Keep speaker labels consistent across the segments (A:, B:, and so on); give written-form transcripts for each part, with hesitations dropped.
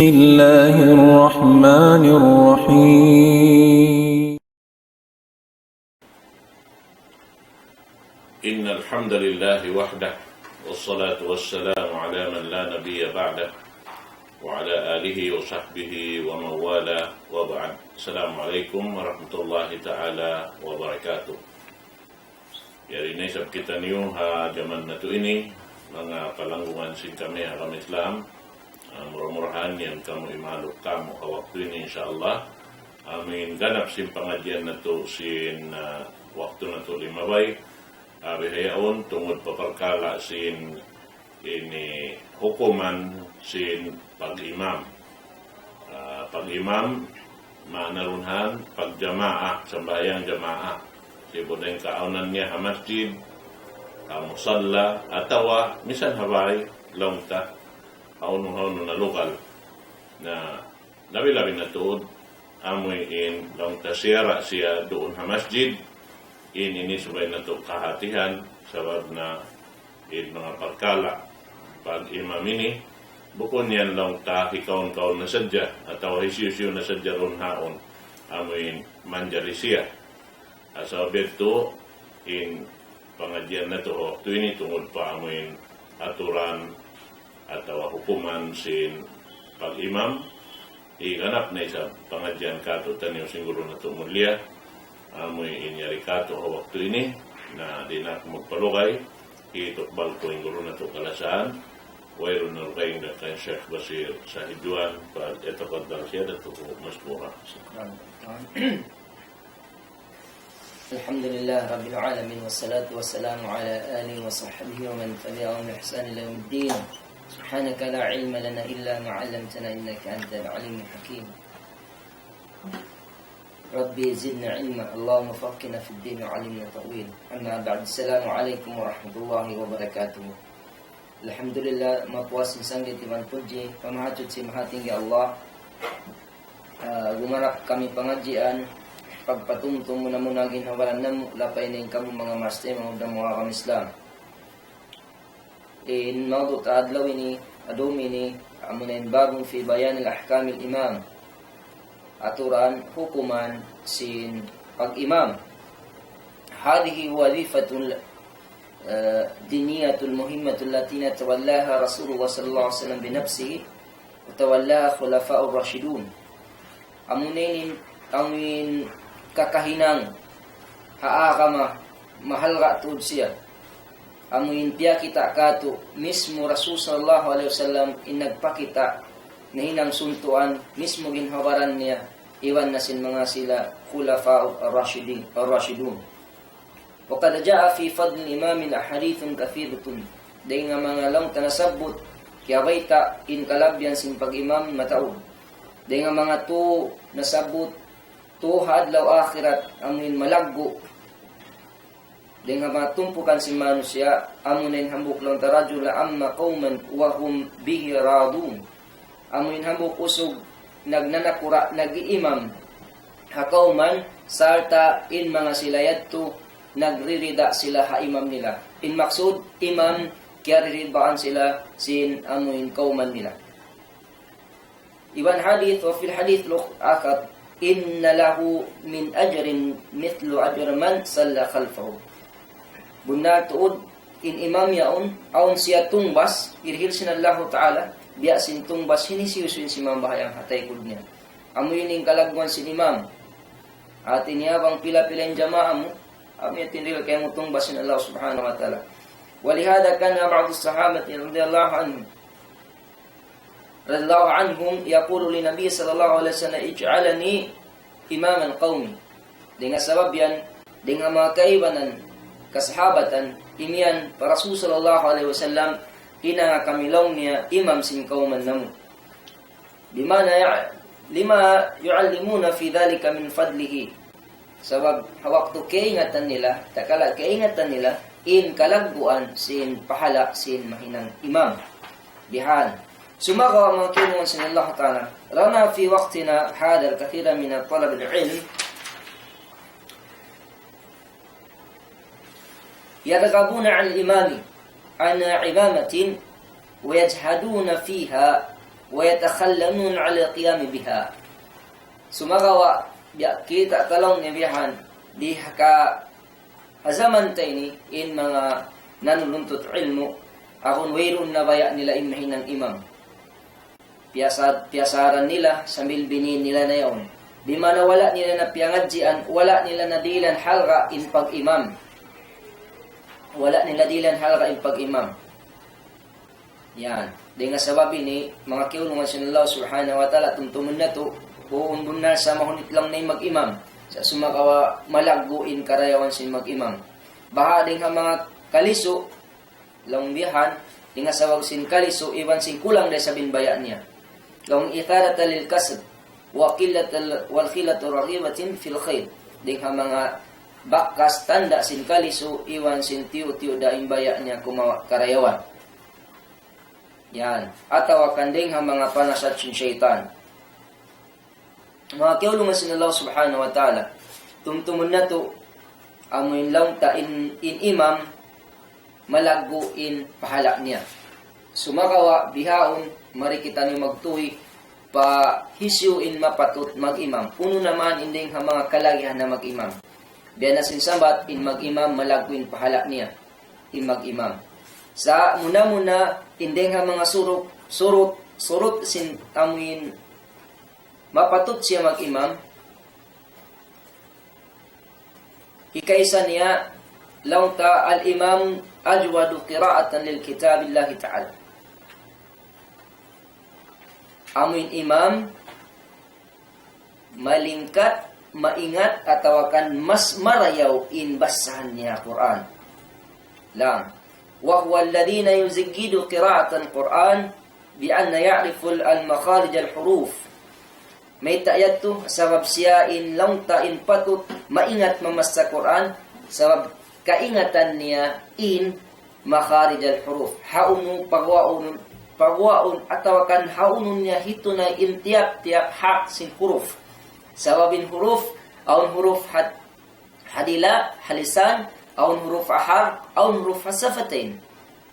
A: الله الرحمن الرحيم
B: إن الحمد لله وحده والصلاة والسلام على من لا نبي بعده وعلى آله وصحبه ومن والاه وبعد. السلام عليكم ورحمة الله تعالى وبركاته. Yari na isab kita niyo ha jaman na to ini mga palanggungan sin kami ha kami Islam. Murah-murahan yan kamu imalok kamu waktu ini insyaallah. Amin ganap sin pengajian na to sin waktu na to limabay. Bihayaon tungod paparkala sin ini hukuman sin pag-imam. Pag-imam manarunhan pag-jamaah, sambayang jamaah. Sibudeng kaunan niya ha masjid, musalla, atawa misan habay, longta, haunong na lokal na labi-labi na tuod, amoy in longta siyara siya doon ha masjid, ini subay na to kahatihan, sabab na in mga pagkala, pag imam ini, bukon yan longta hikaon-kaon na sadya, atawa hisyu-syu na sadya ron haon, amoy manjari siya. Sa beto in pengajian na to waktu ini tungod pa amoy aturan atau hukuman sin pag-imam iganap na isa pengajian kato tanyo singguro na to mulia amoy inyari kato waktu ini na di na magpalugay itokbal ko ingguro na to kalasaan wayro na rukay na kay Sheikh Basir sa hiduan pag ito kadal siya na to mas mura.
C: Alhamdulillah Rabbil Alamin wassalatu wassalamu ala alihi wa sahbihi wa man tabi'ahum bi ihsan ila yaumiddin. Subhanaka la ilma lana illa ma 'allamtana innaka antal alimul hakim. Rabbi zidna ilma Allahumma faqqihna fid din wa 'allimna ta'wil. Amma ba'd. Assalamu alaikum warahmatullahi wabarakatuh. Alhamdulillah mapuasin sanggit iman puji pamahatid si mahatinggi Allah. Gumarap kami pengajian pagpatungtong muna ginhawalan na lapay na kamu mga master mga mga kami Islam. In mawdu taadlaw ini adumi ini amunain bagong fi bayan al-ahkam al-imam. Aturan hukuman sin pag-imam. Hadihi wazifatul diniyatul muhimmatul latina tawallaha Rasulullah sallallahu alaihi wasallam binafsihi wa tawallaha khulafa'ur rashidun. Amunain amin kakahinang haakama mahal ratud siya amuin tiya kita kato mismo Rasul sallallahu alaihi wasallam inagpakita na hinang suntuan mismo ginhawaran niya iwan na sin mga sila khulafa ar-rashidun wa qad jaa fi fadl al-imam al-hadithun kathiratun day nga mga lang tanasabot kaya bayta in kalabyan sin pag-imam mataod day nga mga tu nasabot tuhad law akhirat amunin malaggo di nga matumpukan si manusia amunin hambuk lang tarajula amma qauman wa hum bihi radun amunin hambuk usog nagnanakura nag-iimam hakauman sarta in mga silayadto nagririda sila ha imam nila in maksud imam kaya riridbaan sila sin amunin kauman nila iban hadith wa fil hadith akat inna lahu min ajrin mithlu ajr man salla khalfahu. Bunna tuud in imam yaon aun siya tungbas irhil sinallahu ta'ala biya sin tungbas hinisiyusin si imam bahayang hatay kud niya. Amoy ning kalagwan sin imam. Atin niya bang pila-pila yung jamaah mo amoy tinril kay mo tungbas sin Allah subhanahu wa ta'ala. Walihada kana ba'd as-sahabah radhiyallahu anhum yaqulu li nabiy sallallahu alaihi wasallam ij'alani imaman qaumi dengan sabab yan dengan mga kaibanan kasahabatan imian para Rasul sallallahu alaihi wasallam ina kamilaw niya imam sin kauman namu bimana lima yuallimuna fi dhalika min fadlihi sabab waktu kaingatan nila takala kaingatan nila in kalagbuan sin pahala sin mahinang imam bihan. سمغوا ما كانوا من الله تعالى رنا في وقتنا هذا الكثير من طلب العلم يرغبون عن الإمام عن عمامة ويجهدون فيها wa yatakhallamun 'ala qiyam biha. Sumagawa biya kita talong ni bihan di ka azaman tayni in mga nanuluntut ilmu akon wayron na baya nila imahinang imam. Piyasaran nila sambil binin nila na yaon. Di man wala nila na piyangadjian, wala nila na dilan halga in pag-imam. Wala nila dilan halga in pag-imam. Yan. Di nga sababi ni mga kiulungan sa Allah subhanahu wa ta'ala tuntumun na to, buong na sa mahunit lang na mag-imam. Sa sumakawa malaguin karayawan sin mag-imam. Baha din nga mga kaliso, langbihan, di nga sawag sin kaliso, iwan sin kulang dahil sa binbayaan niya. Long ikarata lil kasb, wal khilatu raghibatin fil khair. Di nga mga bakas tanda sin kaliso, iwan sin tiyo-tiyo daing baya niya kumawa karayawan. Yan. Atawa kanding ha mga panasat sin syaitan. Mga kiulungan sin Allah subhanahu wa ta'ala, tumtumun na to, amoy lang ta in imam, malaguin pahala niya. Sumakawa, bihaon, marikita ni magtuwi, pahisyuin mapatut mag-imam. Puno naman inding ha mga kalagihan na mag-imam. Biya na sinsambat, in mag-imam, malaguin pahala niya. In mag-imam. Sa muna-muna, inding ha mga surut sin amuin, mapatut siya mag-imam. Ikaisa niya, launta al-imam ajwadu qira'atan lil kitabillahi ta'ala. Amuin imam, malingkat, maingat, atawakan mas marayaw in basahan niya Quran. Lang. Wa huwa alladhina yuziggidu qira'atan Quran bi anna ya'rifu al-makharij al-huruf. May tayat to, sabab siya in langta in patut, maingat mamasa Quran, sabab kaingatan niya in makharij al-huruf. Haunu pagwaon atawakan haunun niya hito na in tiap-tiap ha sin huruf. Sababin huruf, aun huruf hadila, halisan, aun huruf ahar, aun huruf hasafatain.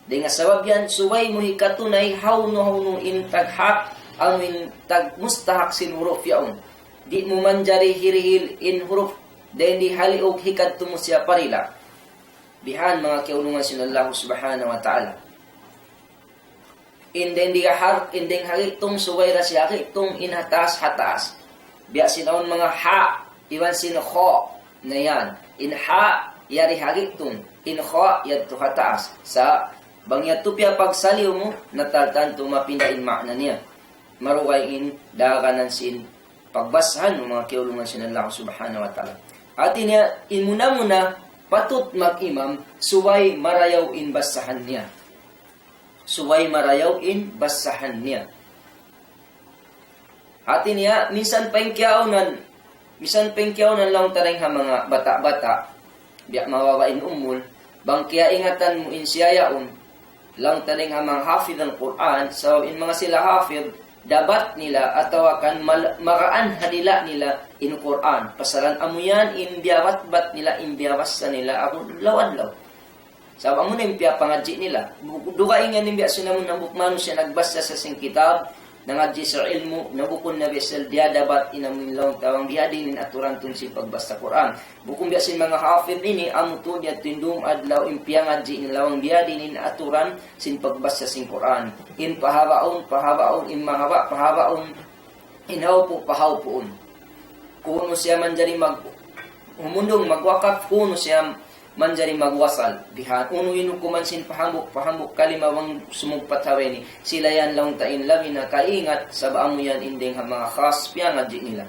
C: Dengan sabab yan, suway mo hikatunay haunu in tagha, amin tag mustahak sin huruf yaon. Di mo manjari hirihil in huruf, dahil di haliog hikat mo siya parila. Bihan mga kiulungan sin Allah subhanahu wa ta'ala. Indeng di kahar, indeng halitong suway ra siya, itong inhatas-hatas. Biya sinaon mga ha, iwan sin kho, na yan. In ha, yari halitong, in kho, yadto hatas. Sa bangyat tupya pagsaliw mo, nataltan tumapindain makna niya. Marukay in daganan sin pagbasahan ng mga kiulungan sin Allah subhanahu wa ta'ala. At niya, in muna-muna, patut mag-imam, suway marayaw in basahan niya. Suway marayaw in basahan niya. Atin niya, minsan pengkiyaunan lang taring ha mga bata-bata, biyak mawawain umul, bang kaya ingatan mo in siyayaon, lang taring ha mga hafid ng Quran, so in mga sila hafid, dabat nila atawakan maraan hadila nila in Quran. Pasaran amuyan, in biyawat-bat nila, in biyawasa nila, ako lawan-law. Sabi mo na yung pangadji nila. Dukain nga nimbiya sinamon ng bukmano siya nagbasa sa sing kitab, nangadji sa ilmu, nabukon na besel diya dapat inamin lang tawang biyadinin aturan tun si pagbasta Quran. Bukong biya sin mga hafid ini, amuto diya tindum adlaw impiangadji nilawang biyadinin aturan sin pagbasta sing Quran. In pahabaon, in mahaba, pahabaon, inhawpo, pahawpoon. Kuno siya manjari humundong magwakap, kuno siya manjari magwasal. Bihan, uno inukuman sin pahambuk kalimawang sumugpataweni. Sila yan lang tain labi na kaingat sa baamo yan inding ha mga khas piyangadji nila.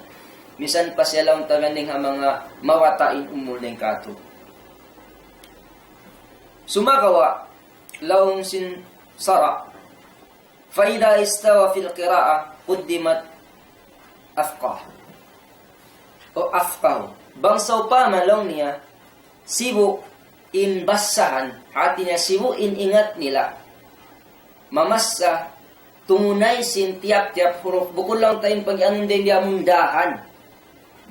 C: Misan pa siya lang taganding ha mga mawatain umuling kato. Sumakawa, laong sin sara. Faida istawa fil qira'a, quddimat afqah. O afqah. Bangsaw pa malong niya, sibu in basahan, hati niya sibu in ingat nila. Mamasa, tungunay sin tiap-tiap huruf. Bukod lang tayong pag-anon din diya mong dahan.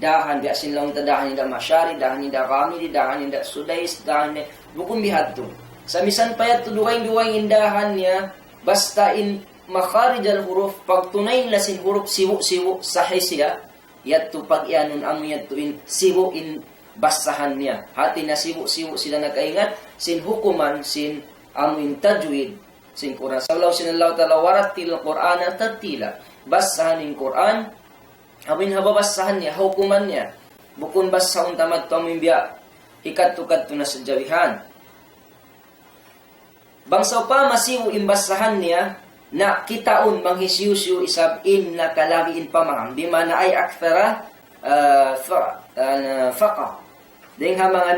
C: Dahan, biya sin lang dahan nida masyari, dahan nida kami, dahan nida sudais, dahan nida, bukod bihad to. Sa misan payat to duwang indahan niya, basta in makharij al-huruf, pag tunay nila sin huruf siwo-siwo sahih siya, yadto pag iyanon amo yadto in siwo in basahan niya. Hati na siwo-siwo sila nakaingat, sin hukuman, sin amin tajwid, sin Quran. Saulaw sinallahu ta'ala, warattil Qur'ana tartila. Basahan in Quran, amin hababasahan niya, hukuman niya. Bukun basahon tamad to amin biya, ikat-tukat to na sa jawihan. Bangsaw pa masiwo imbasahan niya, na kitaon manghisiyo-siyo isab in nakalagi in pamaham. Di mana ay akthara faqa. Ding ha mga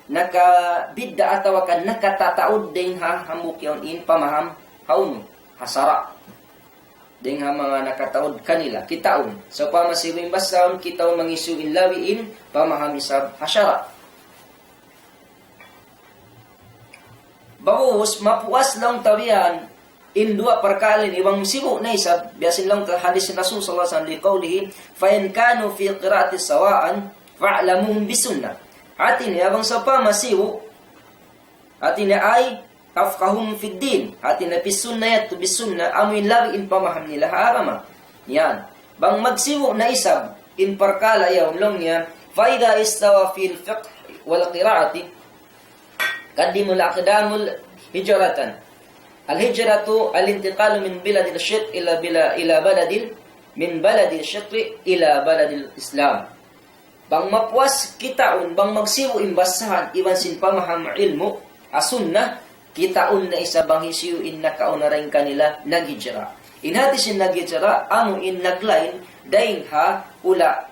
C: nakabidda atawa kan nakatataod ding ha hamukyon in pamaham haun hasara. Ding ha mga nakataod kanila kitaon. So pamasiwing basaon kitaon mangisuin lawiin pamaham isab hasara. Bagus mapuas lang tawian in dua perkara ibang sibu na isab biasin lang hadis ni Rasul sallallahu alaihi wasallam liqaulihi fa in kanu fi qira'ati sawa'an fa'lamuhum bisunnah. Atin ya bang sapa masibu atin ay afqahum fi din atin na bisunnah to bisunnah amin lawi in pamaham nila harama yan bang magsibu na isab in perkara yaw long yan fa idha istawa fil fiqh wal qira'ati qaddimul aqdamul hijratan. Al-hijratu al-intiqalu min baladil syirk ila baladil min baladil syirk ila baladil Islam. Bang mapuas kitaon bang magsiwo imbasahan iwan sin pamaham ilmu asunna kitaon na isa bang hisiyo in nakaunarain kanila naghijra. Inhati sin naghijra amo in naglain daing ha ula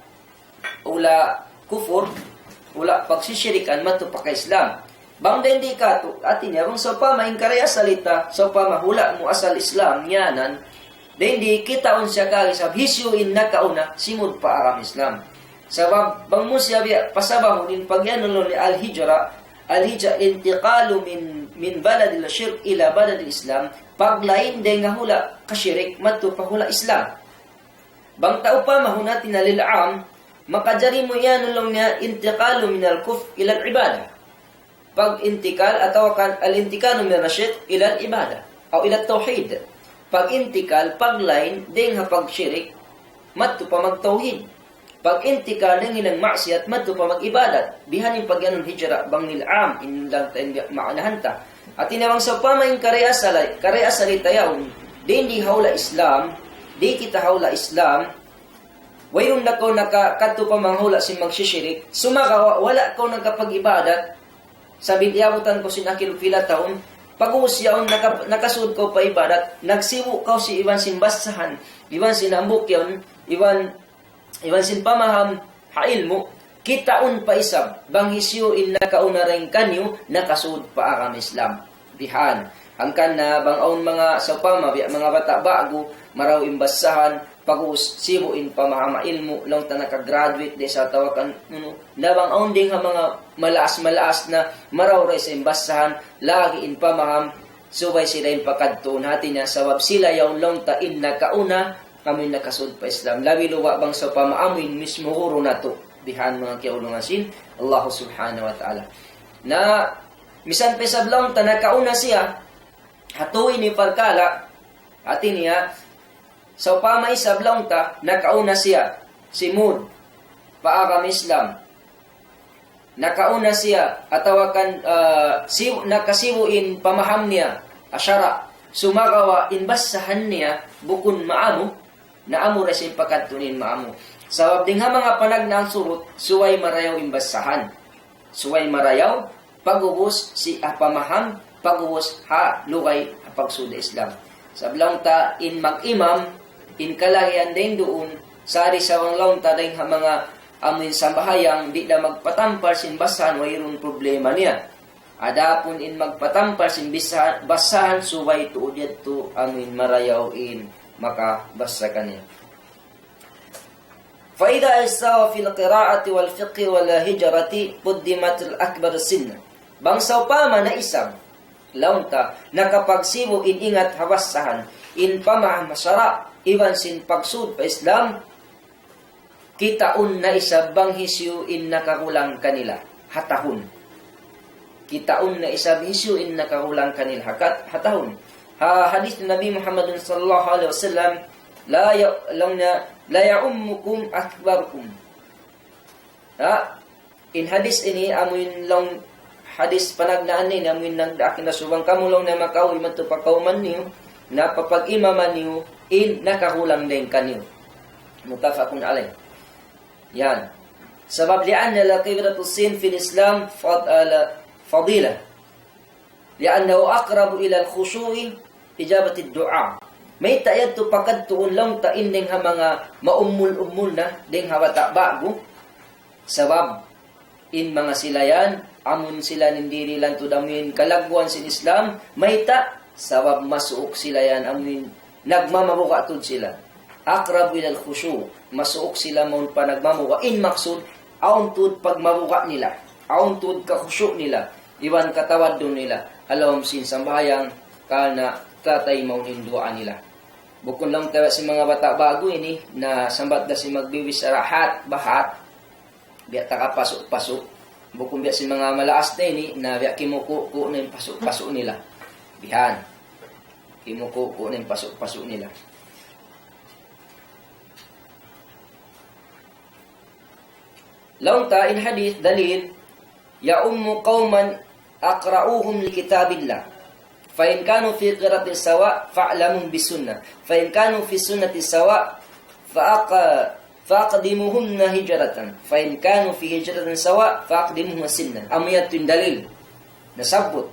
C: kufur ula pagsisirikan matupak Islam. Bang hindi ka to atin yarong sa pa maing karya salita sa pa mahula mo asal Islam nyanan hindi kita on siya kari sa hisyo in nakauna simud pa aram Islam sabab bang mo siya pasabah din pagyanon ni al-hijra intiqalu min baladil syirk ila baladil Islam paglain din nga hula kasyirik madto pa hula Islam bang tao pa mahunati na lil'am makajari mo yan ulong niya intiqalu min al-kuf ila al-ibadah pag-intikal atau al-intikal min al-syirk ila al-ibadah o ila tauhid. Pag-intikal paglain ding ha pag-syirik madto pa mag-tauhid. Pag-intikal ding inang maksiyat madto pa mag-ibadat. Bihaning pagyanon hijra bang nil'am in lang tayo maanahanta. At inawang sa pamaing karya salita yaon di haula Islam, di kita haula Islam. Wayong nako nakakadto pa manghula si magsisyirik, sumagawa wala ko nagkapag-ibadat. Sabi diabutan ko sinakil pila taon, pag-uusyaon nakasud ko pa ibadat, nagsiwu ko si iwan sin basahan, iwan sin ambukyon, iwan sin pamaham hailmo, kitaon pa isab, banghisyo in nakaunareng kanyo, nakasud pa aram Islam. Bihan, hangkan na bangaon mga sapama, mga bata bago, maraw imbasahan, pag-uus sibo in pamahama ilmo lang ta naka-graduate de sa tawakan nabang onding ha mga malaas na maraw ray sa imbasahan lagi in pamaham subay sila in pakadto natin niya sabab sila yaw lang ta in nakauna kami nakasud pa Islam labi luwa bang sa pamaamin mismo huro nato bihan mga kiulungasin Allah subhanahu wa ta'ala na misan pesab lang ta nakauna siya hatuin ni parkala atin niya so pamay sablong ta nakauna siya simud paagam Islam nakauna siya atawakan nakasiwin pamaham niya asyara sumagawa inbasahan niya bukun maamu naamo ra siya pagkadtunin maamu sabab ding ha mga panagnaang surut suway marayaw imbasahan suway marayaw pagubos si pamaham pagubos ha lugay pagsuda Islam sablong ta in mag-imam in kalagyan din doon sari sa wanglaw ta ding mga amin sambahayang di na magpatampar sin basahan wayron problema niya adapun in magpatampar sin basahan suway tuod yadto amin marayaw in makabasa kaniya fa idha istawa fil qira'ati wal fiqh wal hijrati quddimat al akbar sinna bangsaw pa man na isang launta nakapagsibo in ingat hawasahan in pamaham masara iwan sin pagsud pa Islam kitaon na isa bang hisyu in nakakulang kanila hatahon kitaon na isa hisyu in nakakulang kanila hatahon hadis Nabi Muhammad sallallahu alaihi wasallam, la ya'ummukum akbarukum. In hadis ini amun long hadis panagnaan ni amun nagdakin na subang kamulong na makawi matupakauman niyo na papag-imaman niyo in nakahulang din kaniyo. Mutafaqun alayh. Yan. Sabab li'anna laqibatu sin fi al-Islam fadila. Li'annahu aqrabu ila al-khushu'i ijabati ad-du'a. May tayad to pakadtuon lang ta inding ha mga maumul-umul na ding hawata bago. Sabab in mga silayan amun sila nindiri lang to damin kalagwan sin Islam mayta sabab masuok sila yan amun nagmamabuka tud sila aqrab ila al-khushu masuok sila mon pa nagmamuka in maksud aun tud pagmabuka nila aun tud ka khushu nila iwan katawad dun nila alawam sin sambayang kana tatay maunin duwa nila bukod lang tayo si mga bata bago ini na sambat da si magbibis rahat bahat biya taka pasok-pasok. Bukong biya si mga malaas na ini, na biya kimukuko na yung pasok-pasok nila. Bihan. Kimukuko na yung pasok-pasok nila. Launta in hadith dalil, ya ummu qawman aqra'uhum li kitabillah. Fa in kanu fi qira'ati sawa fa'lamun bisunnah. Fa in kanu fi sunnati sawa faqdimuhunna hijratan fa in kanu fi hijratin sawa faqdimuhunna sinnan amiyat tin dalil nasabut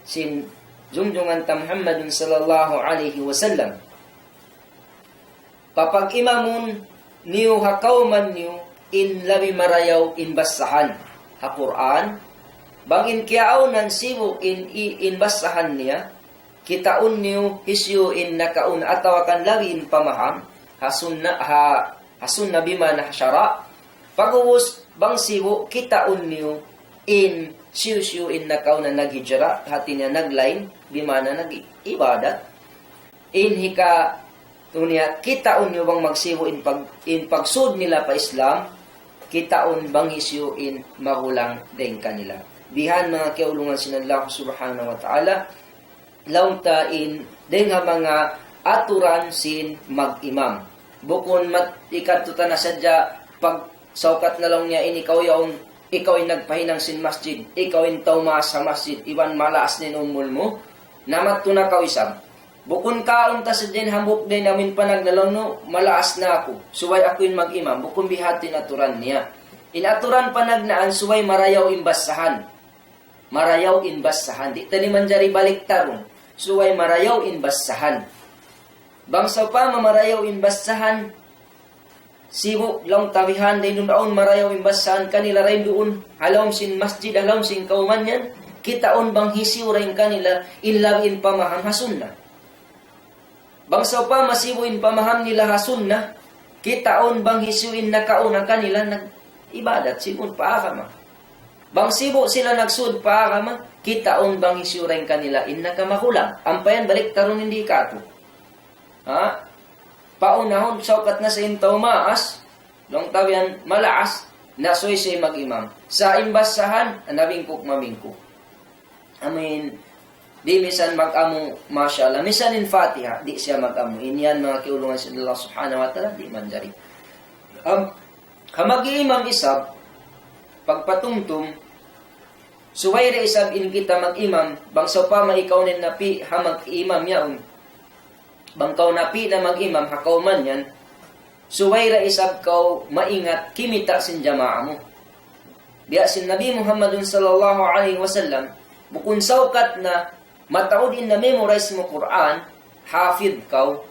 C: sin junjungan ta Muhammadin sallallahu alaihi wasallam papag imamun niyo hakauman niyo in labi marayaw in basahan ha Quran bangin kiaunan sibu in basahan niya kitaun niyo hisyu in nakaun atawakan labi in pamaham hasunna hasunna bima nahsyara pagubus bang siwo kita unniyo in siu in nakaw na naghijra hati niya naglain bima na nag-ibadat in hika tunya kita unniyo bang magsiwo in pagsud nila pa Islam kita un bang hisyu in magulang din kanila bihan mga kaulungan sinallahu subhanahu wa ta'ala launta in din mga aturan sin mag-imam bukon ikatuta na sadya pag saukat na lang niya ikaw ay nagpahinang sin masjid ikaw ay tawmaas sa masjid iwan malaas ni umul mo namat to na kawisam bukon kaon ta sa din hambuk din namin panagnalang no malaas na ako suway ako yung mag-imam bukon bihati naturan niya inaturan panagnaan suway marayaw imbasahan di tani manjari baliktarong suway marayaw imbasahan bangsa pa mamarayaw imbasahan sibo lang tabihan day noon marayaw imbasahan kanila rin doon halawm sin masjid halawm sin kauman yan kitaon bang hisiw rin kanila inlawin pamaham hasun na bangsa pa masibo in pamaham nila hasun na kitaon bang hisiwin na kauna kanila nag-ibadat sibon paakama bang sibo sila nagsud paakama kitaon bang hisiw rin kanila in nakamakulang ampayan balik tarong hindi kato paunahon saukat na sa intaw maas dong tawian malaas na soy mag-imam sa imbasahan nabingkok mamingkok amin di misan mag-amu masyaallah misan in Fatiha di siya mag-amu inyan mga kiulungan sa Allah subhanahu wa ta'ala di manjari mag-imam isab pagpatumtum suwayre isab in kita mag-imam bangsa pa maikaw nin napi ha mag-imam yaon bangkaw napi na mag-imam hakaw man yan suwayra isab kaw maingat kimita sin jamaa mo biya sin Nabi Muhammadun sallallahu alaihi wasallam bukun saukat na mataod in na memorize mo Quran hafid kaw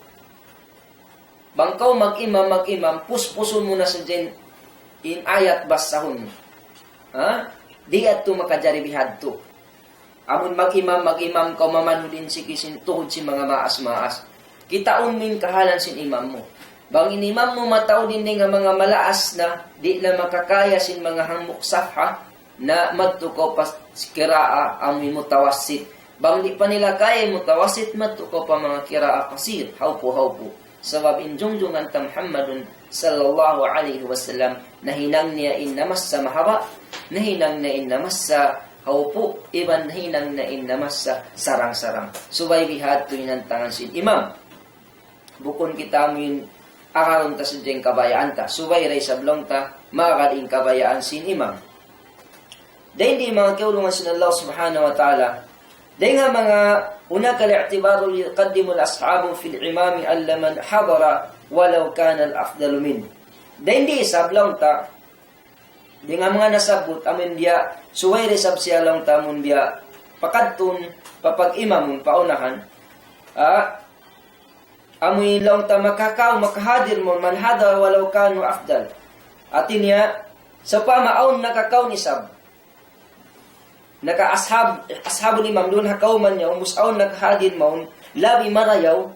C: bangkaw mag-imam puspuson mo na sa din in ayat basahon mo di at to makajari bihadto amun mag-imam kaw mamanudin si kisin tuhod si mga maas kitaon min kahalan sin imam mo bang inimam mo matao din nga mga malaas na di na makakaya sin mga hamuk safha na magtukaw pas kiraa amoy mutawassit bang di pa nila kaya mutawassit magtukaw pa mga kiraa kasir hawpo sabab injungjungan ta Muhammadun sallallahu alaihi wasallam nahinang niya in namas sa mahaba nahinang na in namas sa haupo iban hinang na inamas sa sarang-sarang. Subay bihat to inantangan sin imam. Bukon kita mo yun akaron ta sa diyang kabayaan ta. Subay ray sablong ta, makakaring kabayaan sin imam. Dahil di mga kaulungan sin Allah subhanahu wa ta'ala, dahil nga mga una kal-i'tibaru yuqaddimu al-ashabu fil imami allaman hadara walau kana al-afdalu min. Dahil di sablong ta, di nga mga nasabot, amin dia, suway resab siya lang tamon dia, pakadtun, papag-imamon, paunahan, amoy lang ta makakaw, makahadir mo, manhada, walaw kanu afdal. Atin niya, sa pamaon nakakaw ni sab, ashabul imam, doon hakaw man niya, umusaon nakahadir mo, labi marayaw,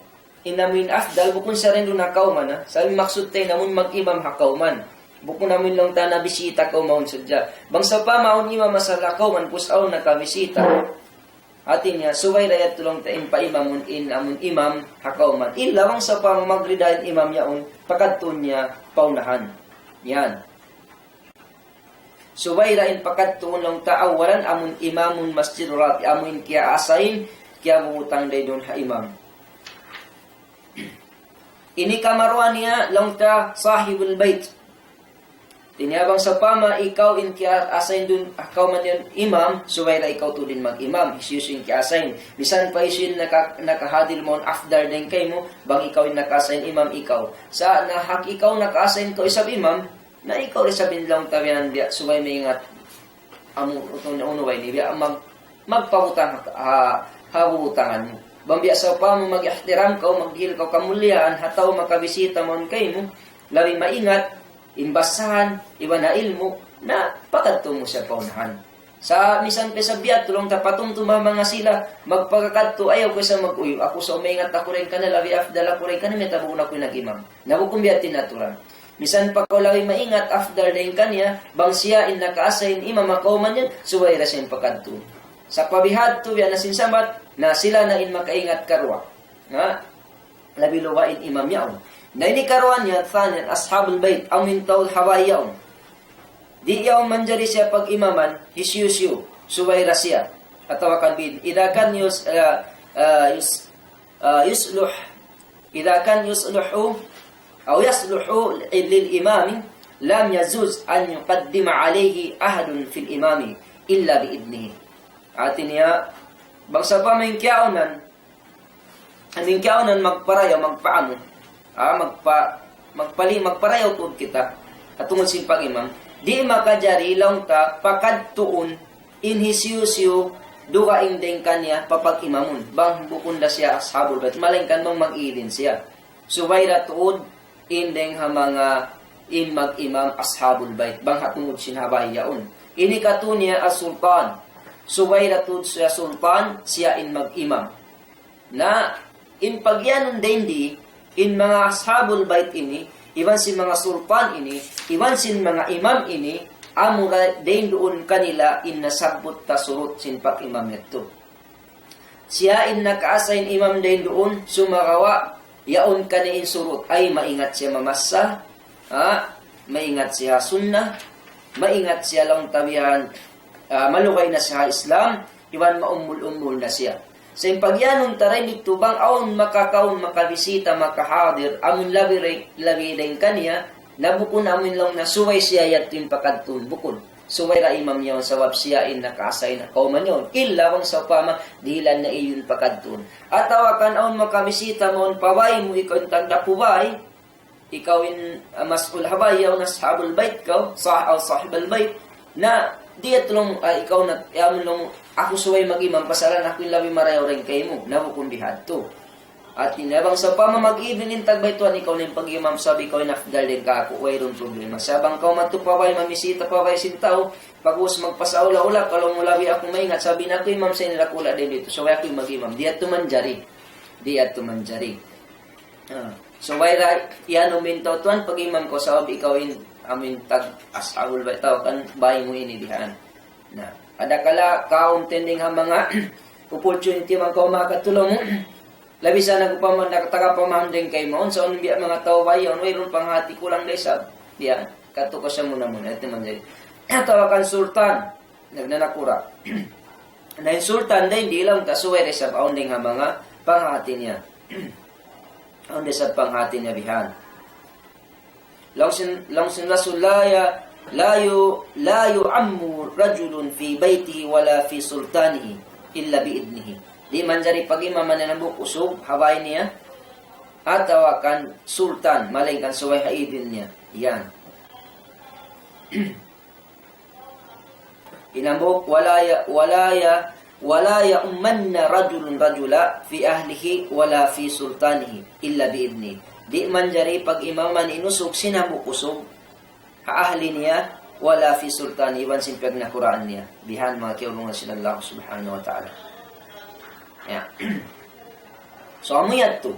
C: inamin afdal, bukun sa rin doon hakaw man, sabi maksud tayo namun mag-imam hakaw man. Bukun namin lang ta na bisita ko maun sadya. Bangsa pa maun ima masalakaw man pusaw na kabisita. Atin niya, suway rayat tulong ta impa imamun in amun imam hakaw man. Ilawang sa pang magridahin imam yaon, pakadtun niya paunahan. Yan. Suway rain pakadtun lang ta awalan amun imamun masjid rati amun kya asain kya bumutang day doon ha imam. Ini kamaruan niya lang ta sahibul bait. Tinyabang sa pama, ikaw in kya asain dun, akaw man yun imam, suway na ikaw to din mag-imam, isyusin kya asain. Bisan pa isin nakahadil mo, afdar din kay mo, bang ikaw in nakasain imam, ikaw. Sa nahak ikaw nakasain ko isab imam, na ikaw isabin lang tabihan biya, suway may ingat, amo utong na unuway ni biya, magpabutang, habutangan mo. Bang biya sa pama, mag-ihtiram ka, maghil ka kamuliaan, hataw makabisita mo kay mo, labi maingat, imbasahan, iba na ilmo, na pakadto mo siya paunahan. Sa misan pe sa biyat, tulong tapatong tumama nga sila, magpagkakadto, ayaw ko sa mag-uyo, ako sa umingat ako rin ka na, labi afdal ako rin ka na, may tabo na ko nag-imam. Nabukong biyat tinaturan. Misan pa ko labi maingat, afdal rin kanya, bang siya in nakaasayin imam ako man yan, suway rasin pakadto. Sa pabihad to, yan na sinsabat, na sila na in makaingat karwa. Nga, labi luwain imam yaon. Na ini karuan niya, thanin, ashabul bait, amin taul hawayaon. Di yaw manjari siya pag-imaman, hisyusyu, suwayra siya. Atawakan bin, idakan yusluh, idakan yusluhu, aw yasluhu lil imami, lam yazuz an yuqaddima alayhi ahadun fil imami, illa biidnihi. Atin niya, bangsa pa may kyaonan, magparayaw, magpaano, magparayaw po kita at tungod sin pag-imam, di makajari lang ta pakadtuon inhisyusyo duka indeng kanya papag-imamun bang bukunda siya ashabul bait malengkan mong mag-ilin siya suwayra tuod indeng ha mga in mag-imam ashabul bait bang hatungod sin habayaon ini katunya as-sultan suwayra tuod siya sultan siya in mag-imam na in pagyanon dendi in mga ashabul bait ini, iwan sin mga sultan ini, iwan sin mga imam ini, amura din doon kanila in nasabot tasurot sin pag-imam nito. Siya in nakaasain imam din doon, sumarawa, yaon kaniin surot, ay maingat siya mamasa, maingat siya sunnah, maingat siya lang tabihan, malukay na siya Islam, iwan maumul-umul na siya. Sa impagyanong taray dito bang aon makakaon, makabisita, makahadir, amun labi rin kanya, nabukon amin lang na suway siya yat yung pakadtun bukon. Suway ra imam yun sa wab siya in nakaasay na kauman yun. Ilawang sa pama, dilan na iyon pakadtun. At tawakan aon makabisita mo, paway mo ikaw yung tagdapubay, ikaw in masul habay, yaw na sahabul bait ka, sahibal bait, na diya tulong ikaw na yaman lang ako suway mag-imam pasaran ako yung labi marayaw rin kayo mo nabukong bihad to at tinabang sa pama mag-ibin in tagbay-tuan ikaw na yung pag-imam sabi ikaw yung nafdal din ka ako wayron problema sabang kaw matupaway mamisita paway sintaw pag-us magpasaula-ula kalong mulabi ako maingat sabi na ako imam sa inilakula din dito so way ako yung mag-imam di at tumanjari so way ra yan umintaw tuan pag-imam ko sabi ikaw yung amin tag ashabul bait kan bahay mo inidihan na ada kala kaon tending ha mga opportunity man ko makatulong labi sa nagpaman nakataga pamandeng kay mo so ano biya mga tao bayon mayroon panghati kulang desab diyan kato ko siya muna ito man diri tawakan sultan nagnanakura. Na sultan din di lang tasuway resab aunding nga mga panghati niya. Aunde sa panghati niya bihan. Long sin rasul la yu'ammu rajulun fi baytihi wala fi sultanihi illa bi idnihi. Di man jari pagimaman na usog haway niya atawa kan sultan maling kan suway haidin niya. Yan. Inambok wala ya ummanna rajulun rajula fi ahlihi wala fi sultanihi illa bi idni. Di man jari pag imaman inusog sinambok usog ha ahli niya wala fi sultani iwan sinpag na Quran niya bihan mga kiulungan sinallahu subhanahu wa ta'ala. Yeah. So amuyat to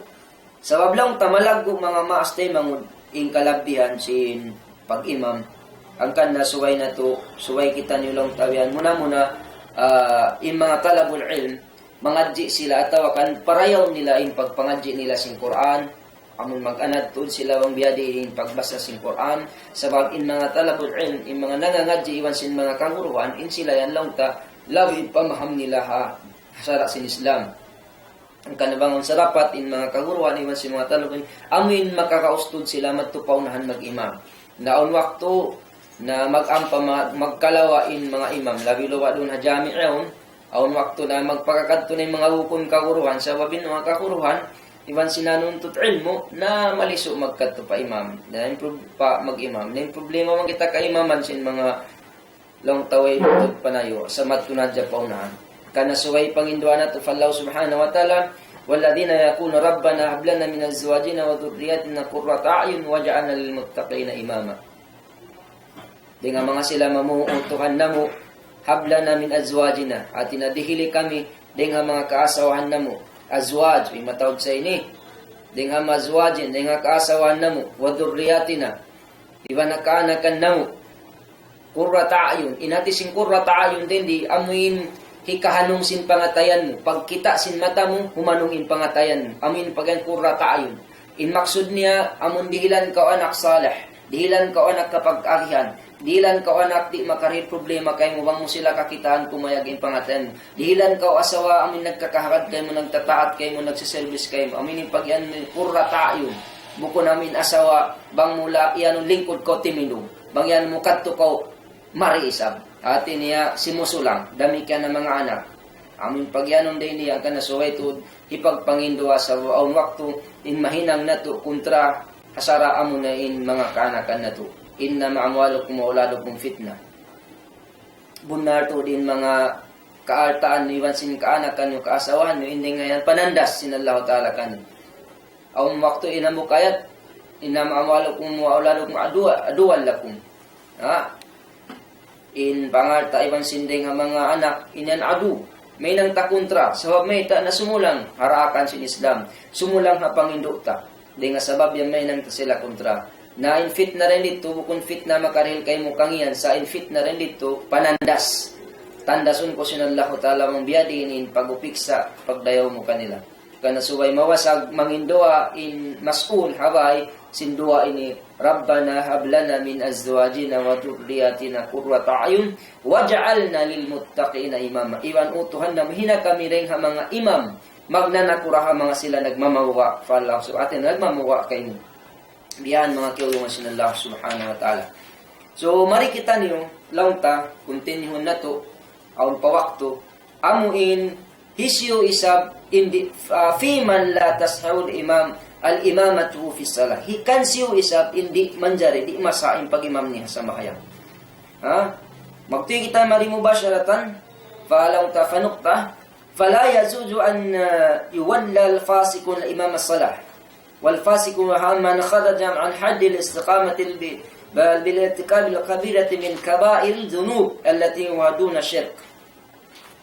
C: sabab lang tamalag mga maastay mangud ing kalabihan sin pag-imam ang kanda suway na to suway kita nilang tawian muna in mga talabul ilm mangadji sila atawa kan parayaw nila in pagpangadji nila sin Quran amon mag-anad tud sila wang biyadi in pagbasa sin Quran sabab in mga talabul ilm in mga nangangadji iwan sin mga kanguruan in sila yan lang ta lawi pamaham nila ha hasara sin Islam ang kanabangon sa rapat in mga kaguruan iwan sin mga talabul amin makakaustod sila matupawnahan mag-imam naon wakto na magkalawain mga imam labi luwa doon ha jami'on aon wakto na magpakakadto ng mga hukon kaguruhan sa babin mga kaguruhan iwan sinanuntut ilmo na maliso magkadto pa imam na improve pa mag-imam na problema man kita kaimaman sin mga long taway tutut panayo sa mattunadya paunahan kana suway panginduan nato fallahu subhanahu wa ta'ala walladhina yaqulu rabbana hab lana min azwajina wa dhurriyyatina qurrata a'yun waj'alna lil muttaqina imama. Dengan mga sila mamuutukan namo hablana min azwajina at inadihili kami dengan mga kaasawahan namo azwaj ay matawag sa ini dengan mazwajin dengan kaasawahan namo wa dhurriyyatina iba nakanakan namo qurrata a'yun inati sing qurrata a'yun din di amuin hikahanong sin pangatayan mo pagkita sin mata mo humanong in pangatayan mo amuin pagan qurrata a'yun in maksud niya amun dihilan ka anak salih dihilan ka anak kapag-arihan dihilan ka anak di makaril problema kay mo bang mo sila kakitaan kumayag in pangatayan mo dihilan ka asawa amin nagkakaharad kay mo nagtataat kay mo nagsiservice kay mo amin pagyan qurrata a'yun buko namin asawa bang mula iyan lingkod ko timino bang yan mo kadto ko mariisab ati niya simusulang dami ka na mga anak amin pagyanon din niya ka na suway to ipagpangindua sa aun waktu in mahinang nato kontra hasara amo na in mga kanakan nato inna ma'amwalukum wa auladukum fitna bunar to din mga kaaltaan iwan sin kaanakan yung kaasawan yung hindi ngayon panandas sin Allah ta'ala kan aun waktu inamukayat inna ma'amwalukum wa auladukum aduwal lakum in pangarta iban sinding nga mga anak inan adu may nang takontra sabab may ta na sumulang harakan sin Islam sumulang ha pangindukta di nga sabab yan may nang sila kontra na infit na rin dito bukun fit na makaril kay mukang yan sa infit na rin dito panandas tandasun ko sinallahu ta'ala mong biyadinin pagupiksa pagdayaw mo kanila kana suway mawasag mangindua in mas'ul haway sindua ini rabbana hab lana min azwajina wa dhurriyyatina qurrata a'yun waj'alna lil muttaqina imama iwan utuhan na mahina kami ring ha mga imam magnanakura ha mga sila nagmamawa fa Allah subhanahu nagmamawa kay mo biyan mga kiulungan sinallahu subhanahu wa ta'ala so mari kita niyo launta continue na to aun pa wakto amuin hisyu isab indi fi man la tashawul imam al-imamatu fi salah hikan siu isab indi manjari di masain pag-imam niya sa mahayang magtuy kita mari mubasharatan falaw tafanukta fala yazuju an yuwalla al-fasiqun al-imam as-salah wal fasiqun man kharaja an hadd al-istiqamati bil-irtikab al-kabirati min kaba'ir al-dhunub allati huwa duna shirk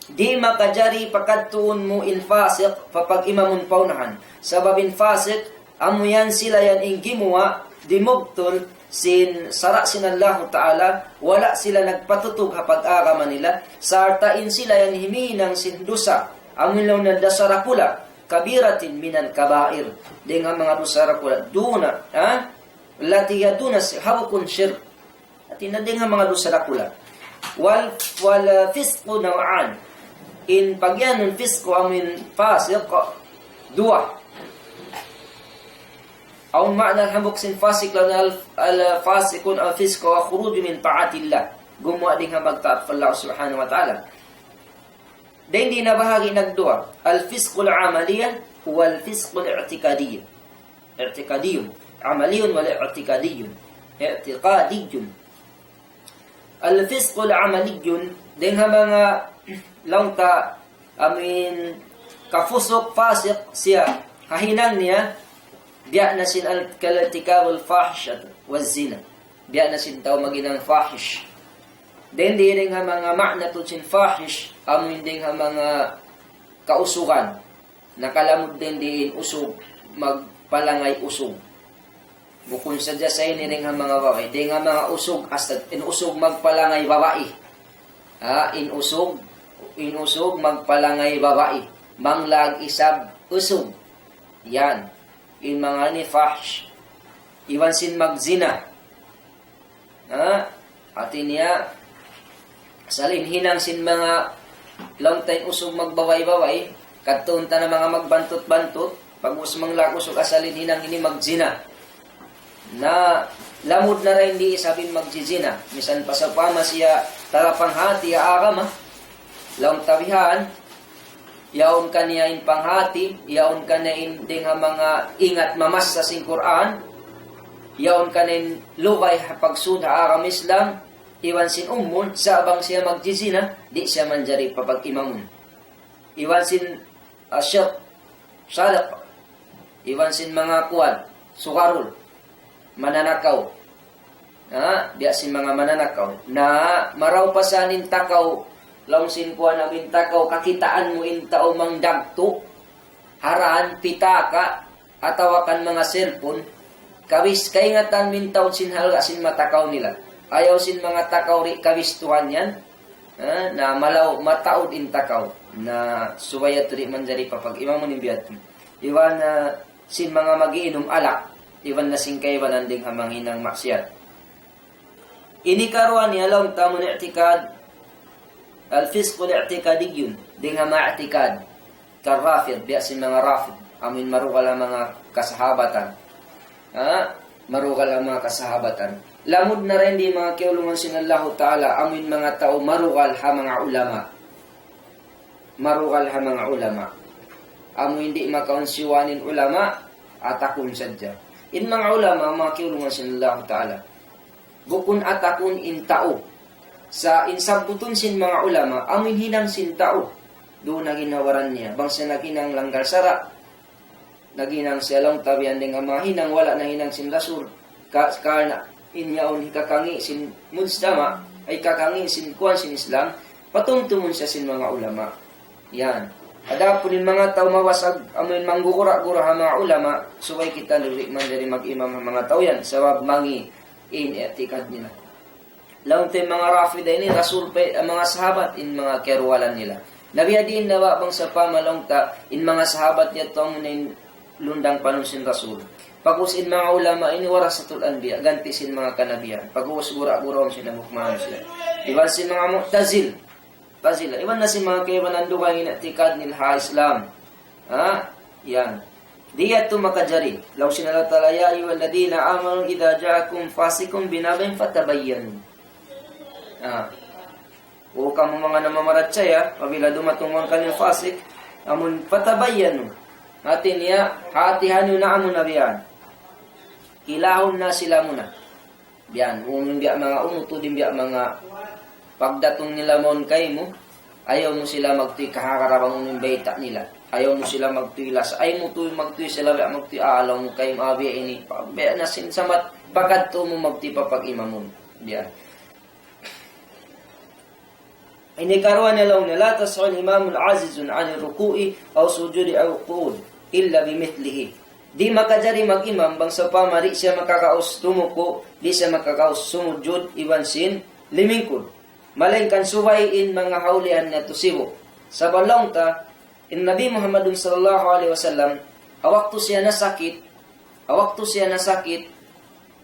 C: di makajari pakadtuon mo in fasik papag imamun paunahan sababin fasik amuyan sila yan ingimuwa di mubtul sin sara sin Allah Ta'ala wala sila nagpatutog hapag araman nila sartain sila yan himinang sin dusa amulaw na dasarakula kabiratin minal kabair di nga mga dasarakula duna lati yaduna habukun shirk at inading nga mga dasarakula wal fisqu naw'an. In pagyanun fisqu amin fasiq dua. أو معنى الحمقسين فاسق لأن الفاسق الفسق وخروج من طاعة الله قم وأدينها مقطع الله سبحانه وتعالى. دين دي نبهاقي نقدوا الفسق العملية هو الفسق الاعتقادي اعتقادي عملي ولا اعتقادي الفسق العملي دينها mga langta amin kafusok fasik siya kahinang niya biya na sin al-kaltikab al-fahishat waz-zina. Biya na sin tao maginang fahish. Then di rin nga mga ma'na to sin fahish, amin din nga mga kausugan. Nakalamod din di usog, magpalangay usog. Bukun sa dya sa ini rin nga mga babae. Di nga mga usog, hasta inusog magpalangay babae. Inusog magpalangay babae. Manglag isab usog. Yan. In mga ni fahsh iwan sin magzina atin niya salin hinang sin mga long time usog magbaway-baway kadtunta na mga magbantot-bantot pag usmang lakusog asalin hinang ini magzina na lamod na rin di sabin magjizina misan pa sa pama siya tarapang hati aagam long tabihan yaon kaniyain panghati, yaon kaniyain din nga mga ingat mamas sa sing Quran, yaon kanin lugay pagsud aram Islam, iwan sin ummun, sa abang siya magjizina, di siya manjari papag-imamun. Iwan sin asyok, salak, iwan sin mga kuwan, sukarul, mananakaw, diya sin mga mananakaw, na maraw pa sa nin takaw, long sin kuwan na bintakaw, kakitaan mo intao mang dagto, haraan, pitaka, atawakan mga cellphone, kawis kay nga tan mintaw sin halga sin matakaw nila. Ayaw sin mga takaw ri kawistuhan yan, na malaw, mataod in takaw, na suwayat ri manjari papag-imam mo nimbiyat. Iwan sin mga magiinom alak, iwan na sin kaywanan ding hamanginang maksiyat. Inikaruan niya lang tamo ni i'tikad, الفسق الاعتقادي دين ما اعتقاد كالرافض بيأس mga rafid amin marugal mga kasahabatan marugal mga kasahabatan lamud na rin di mga kiulungan sinallahu ta'ala amin mga tao marugal ha mga ulama amin hindi makaunsiwanin ulama atakun sadya in mga ulama mga kiulungan sinallahu ta'ala bukun atakun in tao sa insabuton sin mga ulama amin hinang sin tao doon na ginawaran niya bangsa naginang langgar sara naginang silang tabian ng mga hinang wala na hinang sin rasul karna inyaon hikakangi sin mujtama ay kakangi sin kuan sin Islam patungtumon siya sin mga ulama yan ada po din mga tao mawasag amin manggugura-gura ha mga ulama suway kita luri man dari mag-imam mga tao yan sabab mangi in etikad nila lang tayo mga rafida ini, rasul pa, mga sahabat, in mga kerwalan nila. Nabiyadiin na bang sa pamalong ta, in mga sahabat niya itong lundang panusin rasul. Pag-us in mga ulama, ini warasatul anbiya, ganti sin mga kanabiyan. Pag-us gura-gura sila, mukmano sila. Iwan sin mga mu'tazil, iwan na sin mga kaibanan dugay inatikad nil ha Islam. Yan. Diyat to makajari. Law sinala ya ayyuhal ladina amanu idza ja'akum fasikum binabin fatabayyanu. O kamo mga namamaratsay pabila dumatungan kanil fasik amun patabayyanu atin niya hatihan yun na amun nabiyan ilahon na sila muna biyan biya mga umuto din biya mga pagdatong nila mon kay mo ayaw mo sila magtuy kahakarabang uning baita nila ayaw mo sila magtuylas ayaw mo tuy magtuy sila biya magtuy alaw mo kay maabiya ini biya na sinsamat pagad to mo magtuy papag-imamon biyan inikaruan nilaw na la tas'al imamul azizun 'an ruku'i aw sujudi aw qu'ud illa bimithlihi di makajari mag-imam bang sa pamari siya makakaos tumuko di siya makakaos sumujud iwan sin limingkod malengkan suwayin mga haulian na tusibo sa balong ta in Nabi Muhammadun sallallahu alaihi wasallam awakto siya nasakit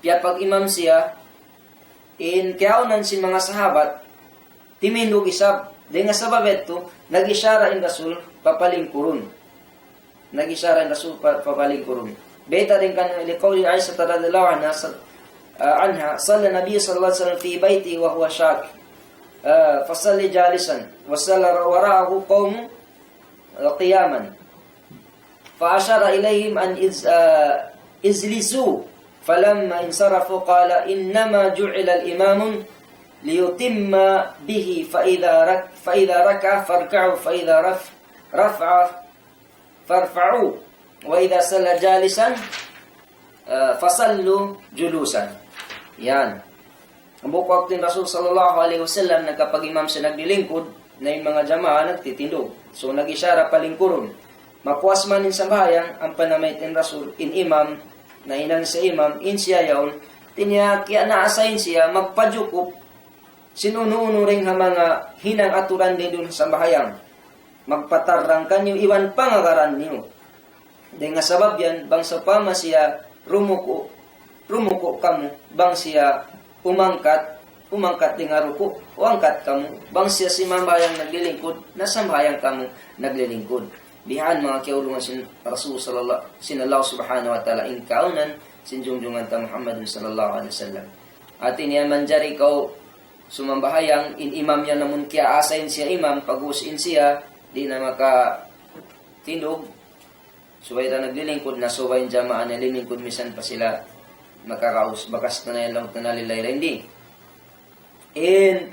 C: piya pag-imam siya in kayaunan sin mga sahabat timindog isab. Di nga sabab ito, nag-isyara in Rasul, papalingkurun. Nag-isyara in Rasul, papalingkurun. Beta din kan liqawli Aisha radhiyallahu anha, salla Nabi sallallahu alaihi wasallam fi baiti wa huwa shak. Fasalli jalisan, wa salla wara'ahu qawm qiyaman. Fa ashara ilayhim an izlisu. فلما انصرفوا قال إنما جعل الإمام ليتم به فإذا ركع فاركعوا فإذا رفع فارفعوا وإذا صلى جالسا فصلوا جلوسا. Yan. Ang bukwak din Rasul sallallahu alaihi wasallam na kapag imam siya naglilingkod, na yung mga jamaah nagtitindog. So nag-isyara palingkuron. Mapuas man in sambayang ang panamay tin Rasul in imam na inang sa imam, in siya yaon, tinya kaya na-assign siya, magpadyukop, sinununo rin nga mga hinang aturan din dun sa bahayang. Magpatarang kanyo, iwan pangagaran niyo. Dahil nga sabab yan, bang sa pama siya, rumuko kamo, bang siya umangkat din nga ruko, uangkat kamo, bang siya si mambayang naglilingkod, nasa bahayang kamo naglilingkod. Bihan mga kiulungan sin Rasul sallallahu subhanahu wa ta'ala in kaunan sinjungjungan ta Muhammad sallallahu alaihi wasallam. Atin yan manjari kau sumambahayang in imam yan namun kaya asayin siya imam pag-usin siya di na maka tindog subay ta naglilingkod na subay jamaan na lilingkod misan pa sila makakaus bakas na lang tanalilay hindi. In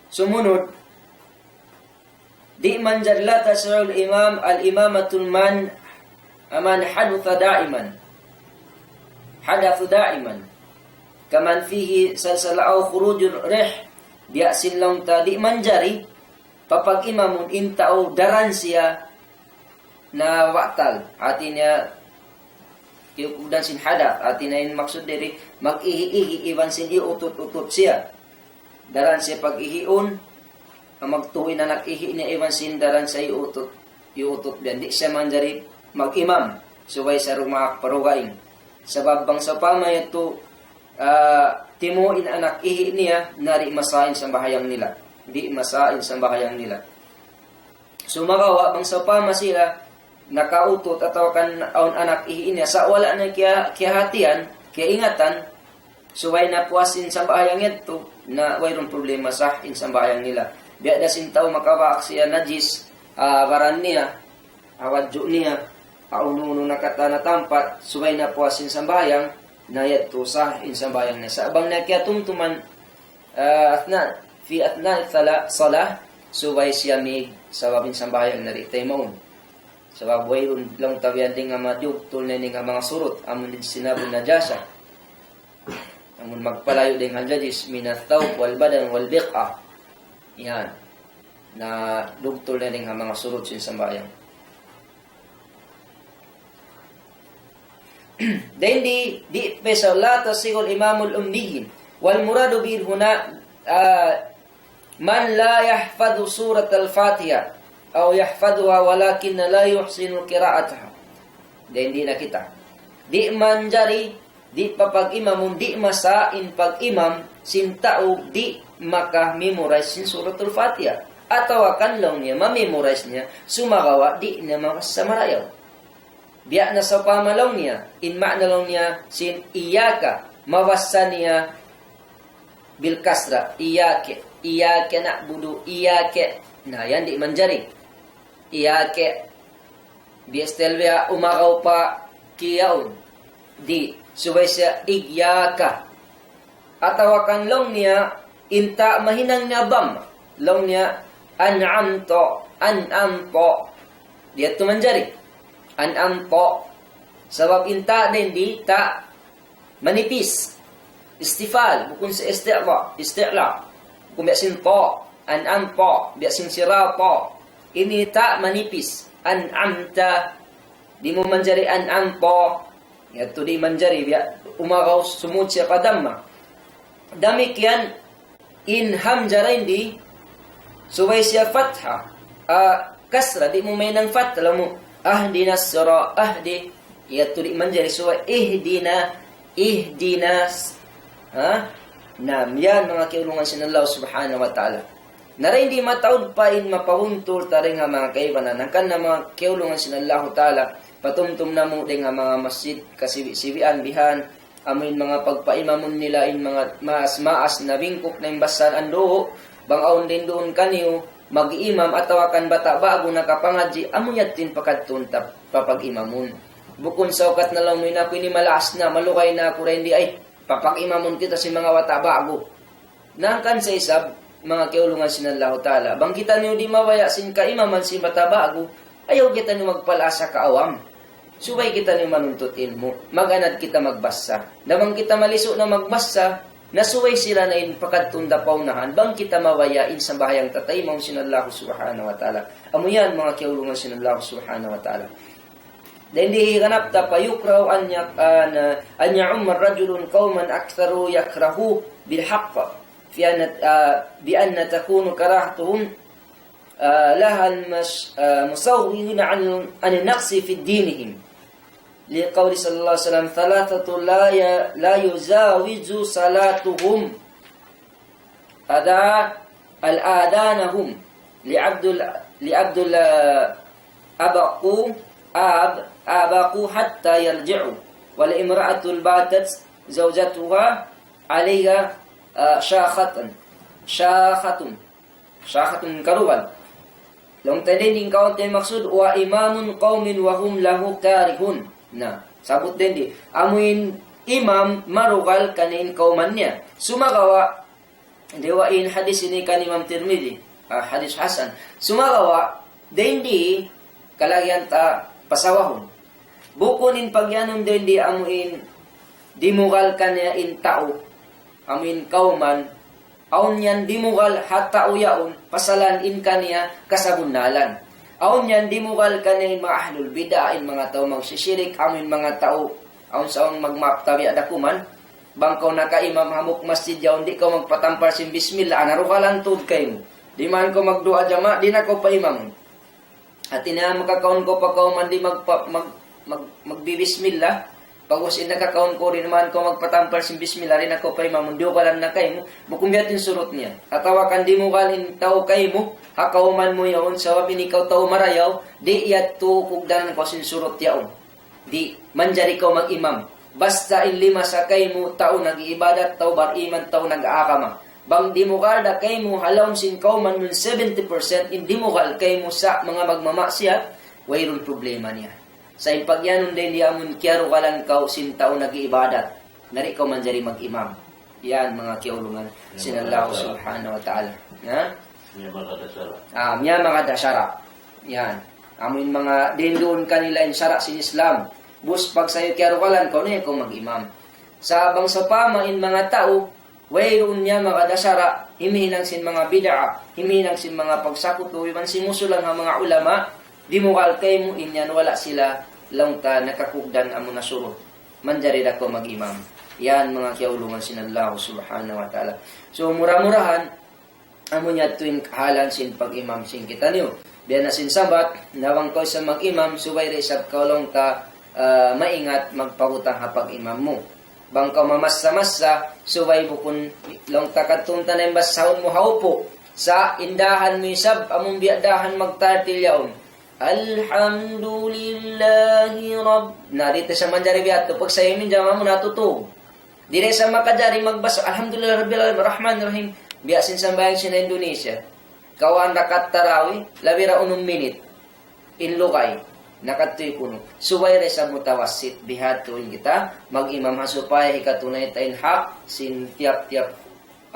C: sumunod di man jalla tasawul imam al-imamatul man hadatha da'iman kaman fihi salsala aw khurujur rih biasin lang ta di man jari papag imamun intao daran siya na watal atinya kiukudan sin hadath atina in maksud diri mag-ihi-ihi iwan sin iutot-utot siya daran siya pag-ihiun ang magtuwi na nag-ihi niya iwan sindaran sa iutot din. Di siya man jari mag-imam. Suway sa rumak parugain. Sa babang sa pamay ito, timuin anak ihi niya, nari masain sa bahayang nila. Di masain sa bahayang nila. Sumagawa, bang sa pama sila, nakautot ataw kan aun anak ihi niya, sa wala na kiyahatian, kiyaingatan, suway na puasin sa bahayang ito, na wayron problema sa bahayang nila. Biya da sintaw makawak siya najis baran niya awadyo niya aununo nakata na tampat subay na puasin sambayang na yadto sa insambayang na sa abang nakiatumtuman atna salah subay siya mig sa babin sambayang na ritay maun sabab wayron lang tawian din nga madugtol na nga mga surot amon din sinabon na jasa amon magpalayo din nga jadis minataw wal badan wal biqa. Yan. Na dugtol na rin ang mga surut sin sambayang. Then di pesa la tasigul imamul ummiyin. Wal muradu bil huna man la yahfadhu surat al-Fatiha aw yahfadhuha walakin la yuhsinu qira'ataha. Then di na kita. Di man jari di papag imamun di masain pag imam sintao di maka-memorize sin suratul Fatiha. Ataw akan lang niya, ma-memorize niya, sumagawa, di na makasamaраyaw. Biya na sa pamalaw niya, in ma'na lang niya, sin iyaka, mawasa niya, bil kasra, iyake na budu, iyake, na yan, di manjari. Iyake, biestelvea, umagaw pa, kiyaon, di, subay siya, igyaka. Ataw akan lang niya, inta mahinang niya bam. Long niya, an'amto. Diya tumanjari. An'amto. Sabab inta din di, ta, manipis. Istifal. Bukun sa isti'la. Bukun biasin to. An'amto. Biasin sira to. Ini ta, manipis. An'amta. Di mo manjari an'amto. Yato di manjari. Umagaw sumud siya padamma. Damikian in hamjara hindi subay siya fatha kasra di mo may nang fatha alam mo ahdina sira ahdi yato di manjari subay ihdinas nam yan mga kiulungan sin Allah subhanahu wa ta'ala Naray hindi mataod pa in mapahuntur taring nga mga kaibanan. Nangkan na mga kiulungan sinallahu ta'ala, patumtum na mo din nga mga masjid kasibian bihan, amin mga pagpaimamon nila in mga maas na bingkok na imbasan ando, bangaon din doon kaniyo, mag-imam atawakan bata bago nakapangadji, amuyat din pakadtun papag-imamon. Bukon sa ukat na lang mo na ko ni malaas na, malukay na ako rin di ay, papag-imamon kita si mga wata bago. Nangkan sa isab, mga kiulungan sinallahu ta'ala, bang kita niyo di mawaya sin kaimaman si bata bago, ayaw kita niyo magpalasa kaawam. Subay kita niyo manuntut ilmo, maganad kita magbasa. Namang kita maliso na magbasa, nasuway sila na in pakadtunda paunahan, bang kita mawayain sa bahayang tatay mong sinallahu subhanahu wa ta'ala. Amo yan mga kiulungan sinallahu subhanahu wa ta'ala. Dahil di higanap ta payukraw an ya'umar rajulun qauman aktharu yakrahu bil haqq fi an takunu karahatuhum laha musawwirina an an-naqsi fi dinihim. لقول صلى الله عليه وسلم ثلاثة لا يزاوج صلاتهم أداء الآذانهم لعبد أبقوا حتى يرجعوا والامرأة الباتت زوجتها عليها شاخة كروبا لهم تدين كون maksud wa imamun qaumin wa hum lahu karihun. Na, sabot din di. Amuin imam marugal kanin kauman niya. Sumagawa, dewain hadis ini kan Imam Tirmidzi, hadis Hasan. Sumagawa, din di kalagyan ta pasawahon. Bukunin pagyanon din di amuin dimugal kanya in tao. Amuin kauman, aun yan dimugal hatta uyaon, pasalan in kanya kasabunalan. Aun yan, di mo kal kanin mga ahlul bid'ah, mga tao magsisirik, amin mga tao, aun sa ang magmaptabi adakuman, bangkaw naka-imam hamuk masjid yaon, di ka magpatampar sin bismillah, narukalan tud kayo. Di man ko magdua jama, di na ko pa imam. At ina makakaon ko pa kauman di magbibismillah, pagwas nakakaon ko rin naman ko magpatampar sin bismillah, rin ako pa imam, di ko kalan na kayo, bukumbiyatin surot niya. Atawakan di mo kalin tao kayo mo, hakauman mo yaon, sa wapin ikaw tao marayaw, di iyat to kugdanan ko sinsurot yaon. Di, manjari ko mag-imam. Basta in lima sa kay mo, tao nag-iibadat, tao bar-iman, tao nag-aakama. Bang di mo kalda kay mo, halawm sin kauman nun 70%, in di mo kal kay mo sa mga magmamaksya, wayron problema niya. Sa impagyanon din diamon, kiyaro kalan kau sin tao nag-iibadat. Nari ko manjari mag-imam. Yan mga kiulungan, sinallahu subhanahu wa ta'ala. Ha? Miya mga dasyara. Yan. Amin mga din doon kanila in syara sin Islam. Bus pag sayo kiarukalan ko na kung mag-imam. Sa bang sa pama in mga tao, wayroon niya mga dasyara, himihinang sin mga bid'a, himihinang sin mga pagsakuto, iban simusulang ang mga ulama, di mo kalkay mo inyan, wala sila lang ta nakakugdan amo na surot. Manjari ko mag-imam. Yan mga kiaulungan sinallahu subhanahu wa ta'ala. So mura-murahan, amo niya tuwing kahalan sin pag-imam sin kita niyo. Biyan na sin sabat, nawang ko sa mag-imam, suway resab kaulong ta maingat magpagutang ha pag-imam mo. Bang ka mamasa-masa, suway bukun long takatun tanay basahon mo haupo. Sa indahan mo isab, among biadahan magtartilyaon. Alhamdulillahi Rabb. Narito sa manjari biyato, pag sayo min jama mo natutog. Dire sa makajari magbasa, Alhamdulillah Rabbil Alamin, Rahman Rahim. Biasin sa bayang sina Indonesia. Kawan rakat tarawi, labira 1 minute. Inlukay, nakatoy kuno. Suway re sa mutawasit, bihatuin kita, mag-imam hasupay, ikatunay tayin hak, sin tiap-tiap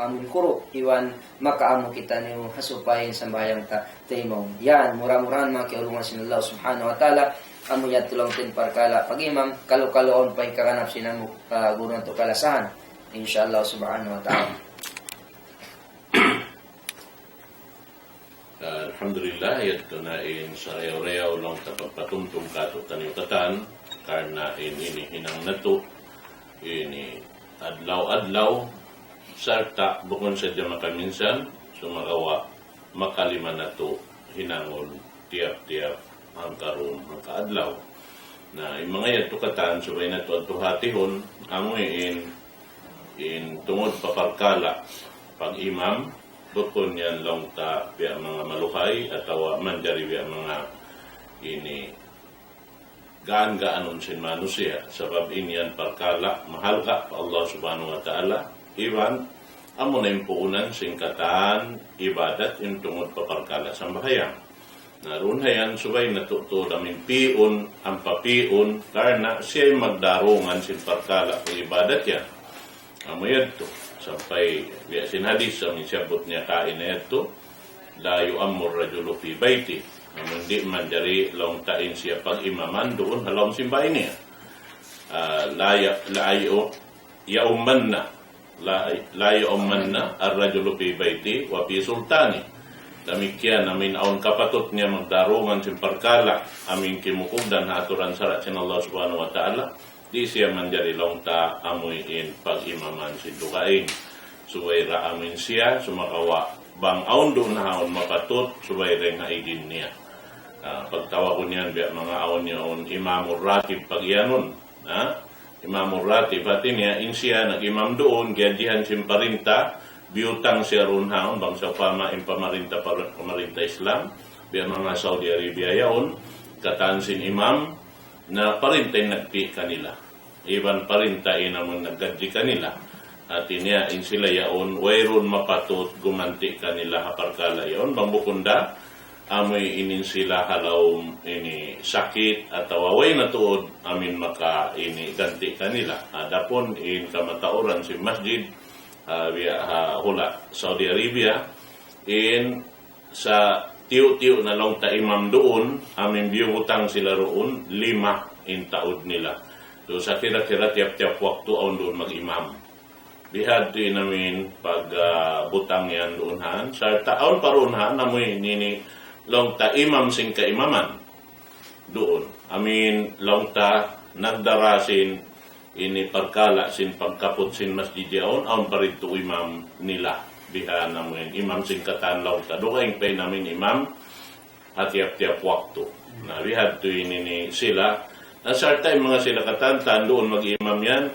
C: amun kuro, iwan makaamo kita niyo hasupayin sa bayang taimong. Yan, mura-murahan mga kiulungan sinallahu subhanahu wa ta'ala, amuyat tulang tin parkala. Pag-imam, kalu-kaluon pa ikakanap sinamuk gurang to kalasahan. Inshallah subhanahu wa ta'ala.
B: Alhamdulillah, ito na in sa reyaw lang tapagpatuntong kato taniutatan, karena ini hinang nato, ini adlaw-adlaw, sarta bukon sa dyan makaminsan, sumagawa, makalima na to, hinangon, tiap-tiap, ang karoon, ang kaadlaw. Na yung mga yan tukatan, subay na to, at tuhatihon, amoy in tungod paparkala, pag-imam, bukon yan lang ta biya mga maluhay atawa manjari biya mga ini gaan-gaanon sin manusia sabab inyan perkala mahal ka pa Allah subhanahu wa ta'ala iwan amo na impuunan singkatan ibadat yung tungod pa perkala sambahayang naroon hayan subay natuto namin piun ang papiun karena siya'y magdarungan sin perkala pa ibadat yan amo yadto sampai biya sin hadis sa minsabot niya kain na yadto la yu'ammur rajulu fi baiti hindi man dari long tain siya pag imaman doon halong simbahin niya la yaumanna ar-rajulu fi baiti wa fi sultani demikian amin aun kapatot niya magdarungan sin perkala amin kimukog dan haturan sarat sin Allah subhanahu wa ta'ala di siya man dari long ta amuin pag imaman sin dukain suwaira amin siya sumakawa bang aun doon na haon mapatot suwaira nga idin niya pagtawa ko niyan biya mga aon niyon imamur ratib pag iyanon imamur ratib pati niya insiya nag-imam doon gadihan simparinta biutang siya ron haon bangsa pama impamarinta pamarinta Islam biya mga Saudi Arabia yaon katansin imam na parintay nagpi kanila iban parintay naman naggadji kanila at niya insila yaon wayron mapatot gumanti kanila haparkala yaon bambukunda amoy inin sila halaw ini sakit atau away na tuod amin maka ini ganti kanila adapon in kamatauran si masjid hula Saudi Arabia in sa tiyo-tiyo na long ta imam doon amin biyutang sila roon 5 in taod nila so sa kira-kira tiap-tiap waktu aon doon mag-imam bihad din namin pag butang yan doon han sa taon paron han namoy nini long ta imam sing kaimaman doon. Amin long ta nagdarasin ini perkala sin pagkapot sin masjid yaon aon parito imam nila biha namin imam sing katan long ta doon pay namin imam hatiap-tiap waktu. Na bihad to ini sila na sarta mga sila katan doon mag-imam yan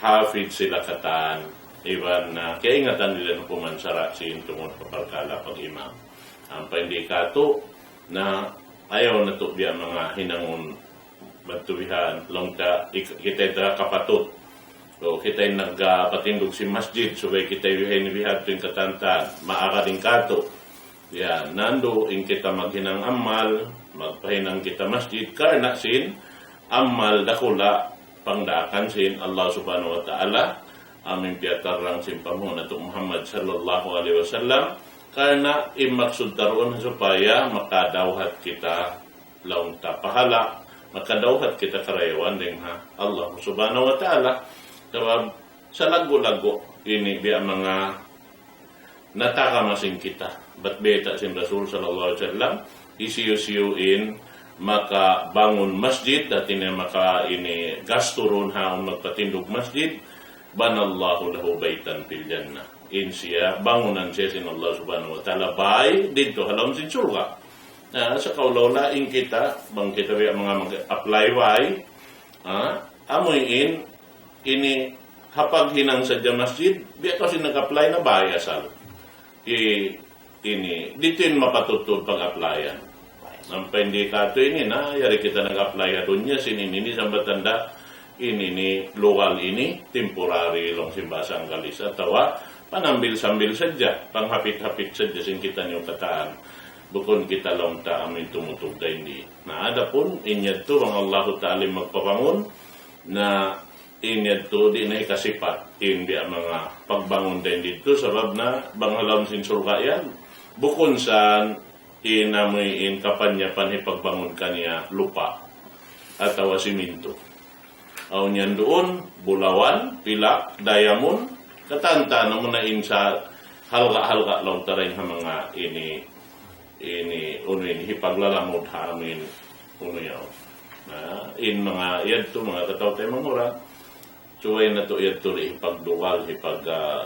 B: hafid sila katan iban na kaya ingatan nila ng pumansara sin tungod perkala pag-imam ang paindikato na ayaw na to biya mga hinangon batubihan long ta kita ita kapatot so kita nagpatindog si masjid so bay kita bihad to yung katantan maaka din kato yan nando in kita maghinang amal magpahinang kita masjid karna sin amal dakula pangdaakan sin Allah subhanahu wa ta'ala amin piyatarang sin pamuna to Muhammad sallallahu alaihi wasallam karena imaksud daroon supaya makadawhat kita laong tapahala, makadawhat kita karayawan din Allah subhanahu wa ta'ala. Sabab sa lago-lago ini biya mga natakamasing kita. Ba't beta sin Rasul sallallahu alaihi wasallam isiyo-siyuin makabangun masjid dati na maka ini gasturon haon magpatindog masjid banallahu lahu baitan fil jannah. Siya bangunan siya sin Allah subhanahu wa ta'ala bay dito halam sin surga sa kaulawlaing kita bang kita biya mga mag-apply way amoy ini hapag hinang sa masjid biya kasi nag-apply na bayasal ini dito yung mapatutod pag-applyan ang pendikato ini na yari kita nag-apply doon niya sin ini sa batanda ini ni lokal ini temporary long simbasang galis atawa panambil-sambil saja, panghapit-hapit saja sing kita niyong kataan. Bukon kita lang ta amin tumutog da hindi. Na ada pun, inyad to, ang Allah Ta'ala magpabangon, na inyad to, di na ikasipat, hindi ang mga pagbangon din dito, sabab na bangalam sin surga yan. Bukon saan, inamoy in kapanya panipagbangon kanya lupa, atawa siminto. Aw niyan doon, bulawan, pilak, diamond, katanta na muna sa halga-halga lang taring mga ini hipaglalamod ha amin yaw in mga yadto mga kataw tayo mangura suway na to yadto hipagduwal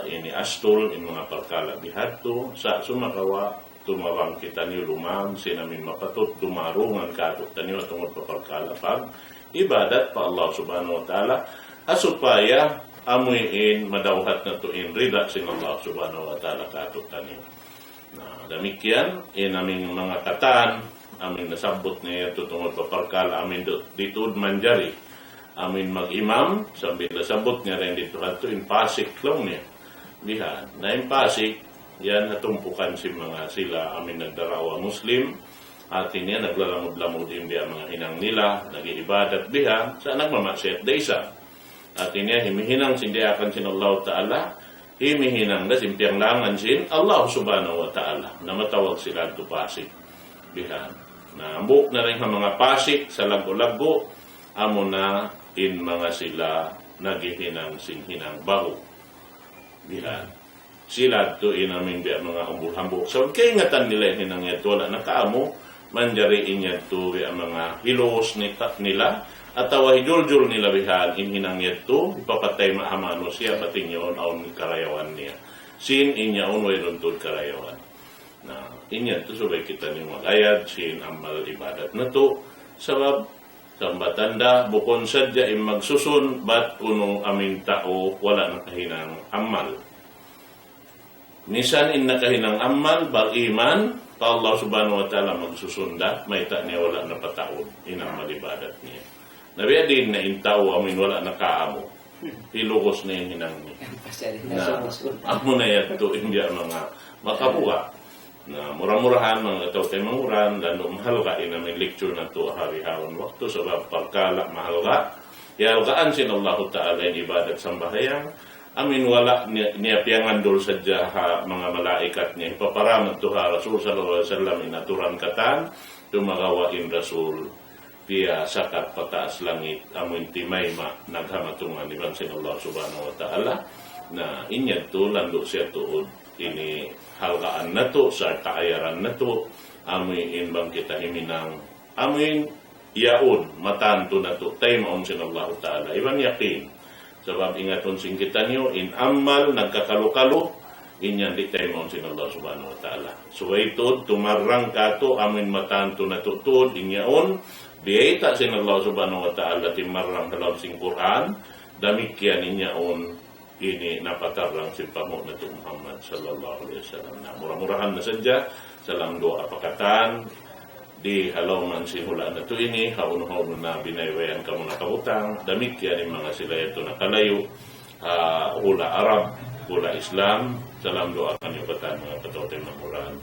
B: ini astol in mga perkala bihadto sa sumakawa tumawang kita niyo lumang sinamin mapatot dumarungan katot tanyo tungod pa perkala pag ibadat pa Allah subhanahu wa ta'ala asupaya amuin madawhat na to in rida sin Allah subhanahu wa ta'ala katot tanyo Demikian, aming mga katan, amin nasabot niya tutungod paparkala, amin dito manjari, amin mag-imam, sambil nasabot niya rin dito ato in Pasig lang niya. Dihan, na in Pasig, yan natumpukan si mga sila, amin nagdarawa Muslim, atin niya naglalamod-lamod din biya mga hinang nila, nag-iibadat biha, sa nagmamasyat da isa. Atin niya himihinang sindiakan sin Allah Ta'ala, himihinang na simpiang langan sin Allah Subhanahu wa Ta'ala na matawag sila ito Pasig. Bihan. Na ambok na rin ang mga Pasig sa lago-lago, amo na in mga sila nagihinang sinhinang baho. Bihan. Sila ito inamin biya mga umbul-hambok. So, kaya ingatan nila hinang ito, wala na kaamo, manjariin niya ito biya mga hilos nila, at tawahiduljul nila bihan inhinang ito, ipapatay mahamano siya, pati niyon aon karayawan niya. Sin inyaon way runtod karayawan. Na inya ito, subay kita ni magayad, sin amal ibadat na to, sabab, sambatanda, bukon sadya im magsusun, bat unong aming tao, wala na kahinang amal. Nisan in nakahinang amal, bal iman, pa Allah Subhanahu wa Ta'ala magsusunda, may ta niya wala na pataon, inamal ibadat niya. Nabiya din na intaw, amin wala na kaamo. Hilugos na yung hinang niya. Amo na yan ito, hindi mga makabuha. Na murah-murahan, mga itaw tayo manguran, lalo mahal ka, inamin lecture na ito, hari-hawan waktu, sabab pagkala mahal ka. Yalgaan sin Allah Ta'ala yung ibadat sambahayang, amin wala niya piyangan dul sadya mga malaikat niya. Ipaparamat to ha, Rasul sallallahu alaihi wasallam inaturan katan, tumagawain Rasul, piya sakat pataas langit amun timay naghamatungan ni Bansin Allah Subhanahu wa Ta'ala na inyad to lando siya tuod ini halgaan na to sa kaayaran na to amin inbang kita himinang amin yaon matanto na to tay maon sin Allah Ta'ala iban yakin sabab ingaton sing kita niyo in amal nagkakalo-kalo inyan di tay maon sin Allah Subhanahu wa Ta'ala so ito tumarang ka to amin matanto na to tuod inyaon Biyaita sin Allah Subhanahu wa Ta'ala timarang dalam sing Quran, damikian inyaon ini napatarang si pamo na ito Muhammad sallallahu alaihi wasallam. Na murah-murahan na sadya, salam doa pakatan, di halaman si hula na ito ini, haun-haun na binaywayan ka muna kabutang, damikian yung mga sila ito nakalayo, hula Arab, hula Islam, salam doa kanyo katan mga patote mamuran.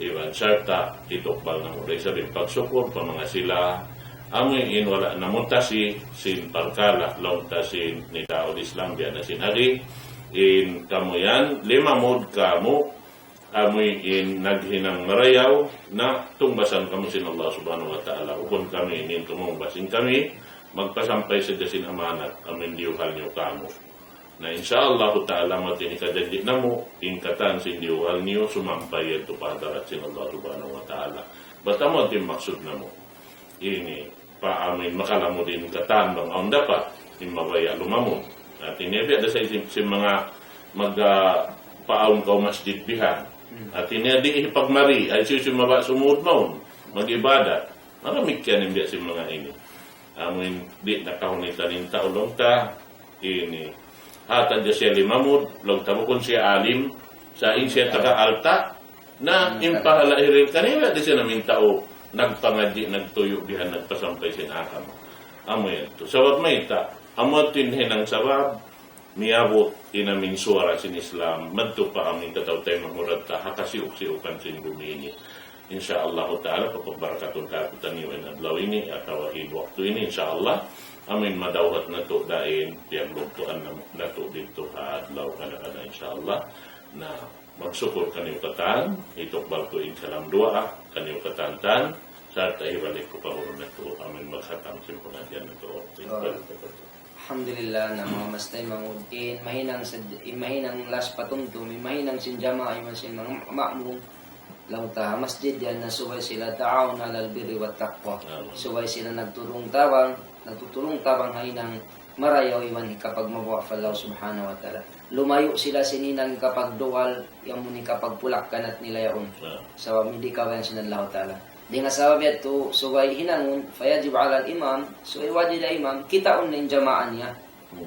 B: Iwan sarta, itokbal na mula isa rin pagsukor pa mga sila, amoy in wala namutasi sin parkala launtasin ni Daud Islam biya na sinari in kamuyan lima mod kamo amoy in naghinang marayaw na tungbasan kamo sin Allah Subhanahu wa Ta'ala ukon kami in tumungbasin kami magpasampay sa dasin amanat amin diuhal nyo kamo na insyaAllah Ta'ala matini kadadli na mo in katan sin diuhal nyo sumampay ito padarat sin Allah Subhanahu wa Ta'ala bata mo din maksud na mo ini pa amin makalamo din katambang ang dapat yung mabaya lumamon. At inibi ada sa isip si mga magpaawon ka masjid bihan. At inibi ipagmari ay siya maba sumud maun mag-ibadat. Maramig ka nimbiya si mga ini. Amin di nakahunitan yung taulong ta ini hatad niya siya limamud long tabukon siya alim sa insya taga-alta na impahalahirin kanila di siya namin tao nagpangadyi, nagtuyo dihan, nagpasampay sinakam. Amo yan to. Sabab may ita, amo tinhin ang sabab, niyabot inamin suara sin Islam, madto pa aming katawtay mahurad ta, hakasiuk-siukan sin bumini. InsyaAllah Ta'ala, papabarakatun kapitan niyo in adlaw ini, at tawahid waktu ini, InsyaAllah, amin madawat na to dain, tiyang lugtuan na to dito ha adlaw kada-kada InsyaAllah, na magsukor kanyo katan, itokbal ko in salam doa, kanyo katantan, sa tahibalik ko pa na ito, amin maghatang simpunadyan na ito.
C: Alhamdulillah na mga mastay mangudin, mahinang las patumtum, mahinang sinjama, iman sin mga ma'mum, lang ta, masjid yan na suway sila ta'aw na lalbiri wat taqwa. Suway sila nagtulong tabang hainang marayaw iwan kapag mabuha fa Allah Subhanahu wa Ta'ala. Lumayo sila sininang kapag duwal, yung muni kapag pulak kanat nila yaon. Sabab hindi kawayan sinallahu ta'ala. Di nga sabab yato, suway hinangun, fayajib ala imam, suway wajid imam, kitaon na yung jamaan niya.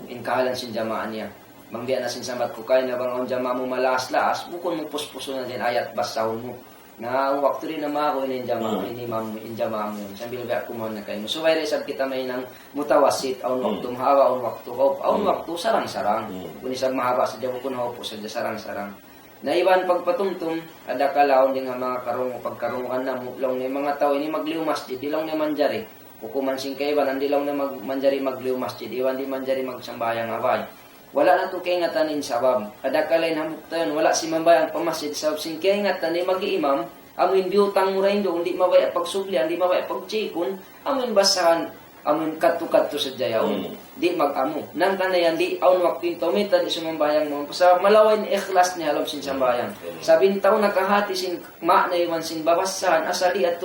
C: In kahalan sin jamaan niya. Mangbiya na sinsamat ko kay na bang on jama mo malas-las, bukon mo puspuso na din ayat basahon mo. Na ang waktu rin na mako in jama ini mam in jama mo. Sambil ba ko mo na kay mo. So why resab kita may nang mutawasit aun waktu mahawa aun waktu ko. Aun waktu sarang-sarang. Kun isag mahaba sa jabo kun po sa sarang-sarang. Na iban pagpatumtum ada kalaon din nga mga karong pagkarungan na muklong ni mga tao ini magliw masjid dilang ni manjari. Hukuman sing kay iban andilang na manjari magliw masjid iwan di manjari magsambayang away. Wala na to kay ngatanin sabab. Kada kalay na muktayon, wala si mambayang pamasid sabab sing kay ngatan ni mag-iimam, amin biutang mo rin do, hindi mabaya pagsublian, hindi mabaya pagchikon, amin basahan, amin kadto-kadto sa jayaon. Di mag-amo. Nang kanayan, di aun waktin tumita di sumambayang mo. Sa malaway ni ikhlas ni halam sin sambayang. Sabing taon nakahati sin ma na iwan sin babasahan, asa di at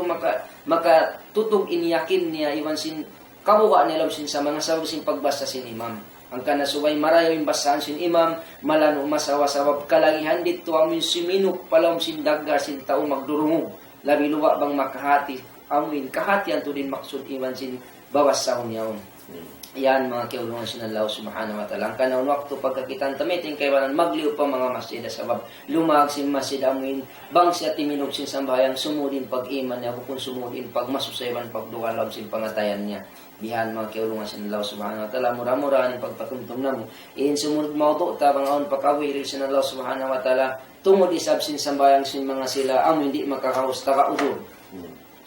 C: makatutog iniyakin niya iwan sin kabuka nilam sin sa mga sabab sin pagbasa sin imam. Ang kanasubay marayo yung basahan sin imam, malano masawa-sawab kalagihan dito amin siminuk palawm sin daggar sin tao magdurungog. Labi luwa bang makahati, amin kahati ang din maksud iman sin bawas sahon yaon. Yan mga kiulungan sin Allah subhanahu wa ta'ala. Ang kanaon waktu pagkakitan tamiting kay wanan magliw pa mga masjid sabab lumag sin masjid amin bang siya timinog sin sambayang sumudin pag-iman niya kung sumudin pag masusayban pagduwalaw sin pangatayan niya. Bihan mga kiulungan sin Allah subhanahu wa ta'ala. Mura-mura ang pagpatumtum na mo. In sumunod mauto tabang aon pagkawiri sin Allah subhanahu wa ta'ala. Tungod isab sin sambayang sin mga sila amin di makakaus taka-udur.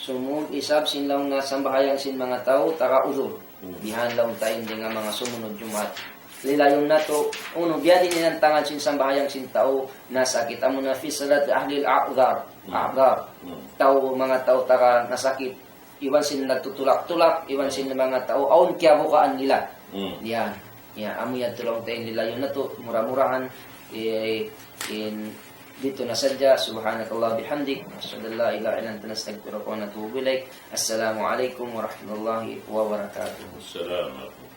C: Sumud isab sin lang na sambayang sin mga tao taka-udur. Bihan lang tayo hindi nga mga sumunod Jumat. Lilayong nato, uno, biya din ninantangan sin sambayang sin tao na sakit. Amo na fi salat ahlil a'udhar. Tao, mga tao taka nasakit. Iwan sin nagtutulak-tulak, iwan sin mga tao, aun kaya bukaan nila. Yan. Yan, amo yan tulong tayo lilayong nato, mura-murahan. Dito na sadya, subhanakallah bihamdik, asyhadu an la ilaha illa anta nastaghfiruka wa natubu ilaik. Assalamu alaikum warahmatullahi wabarakatuh.
B: Assalamualaikum.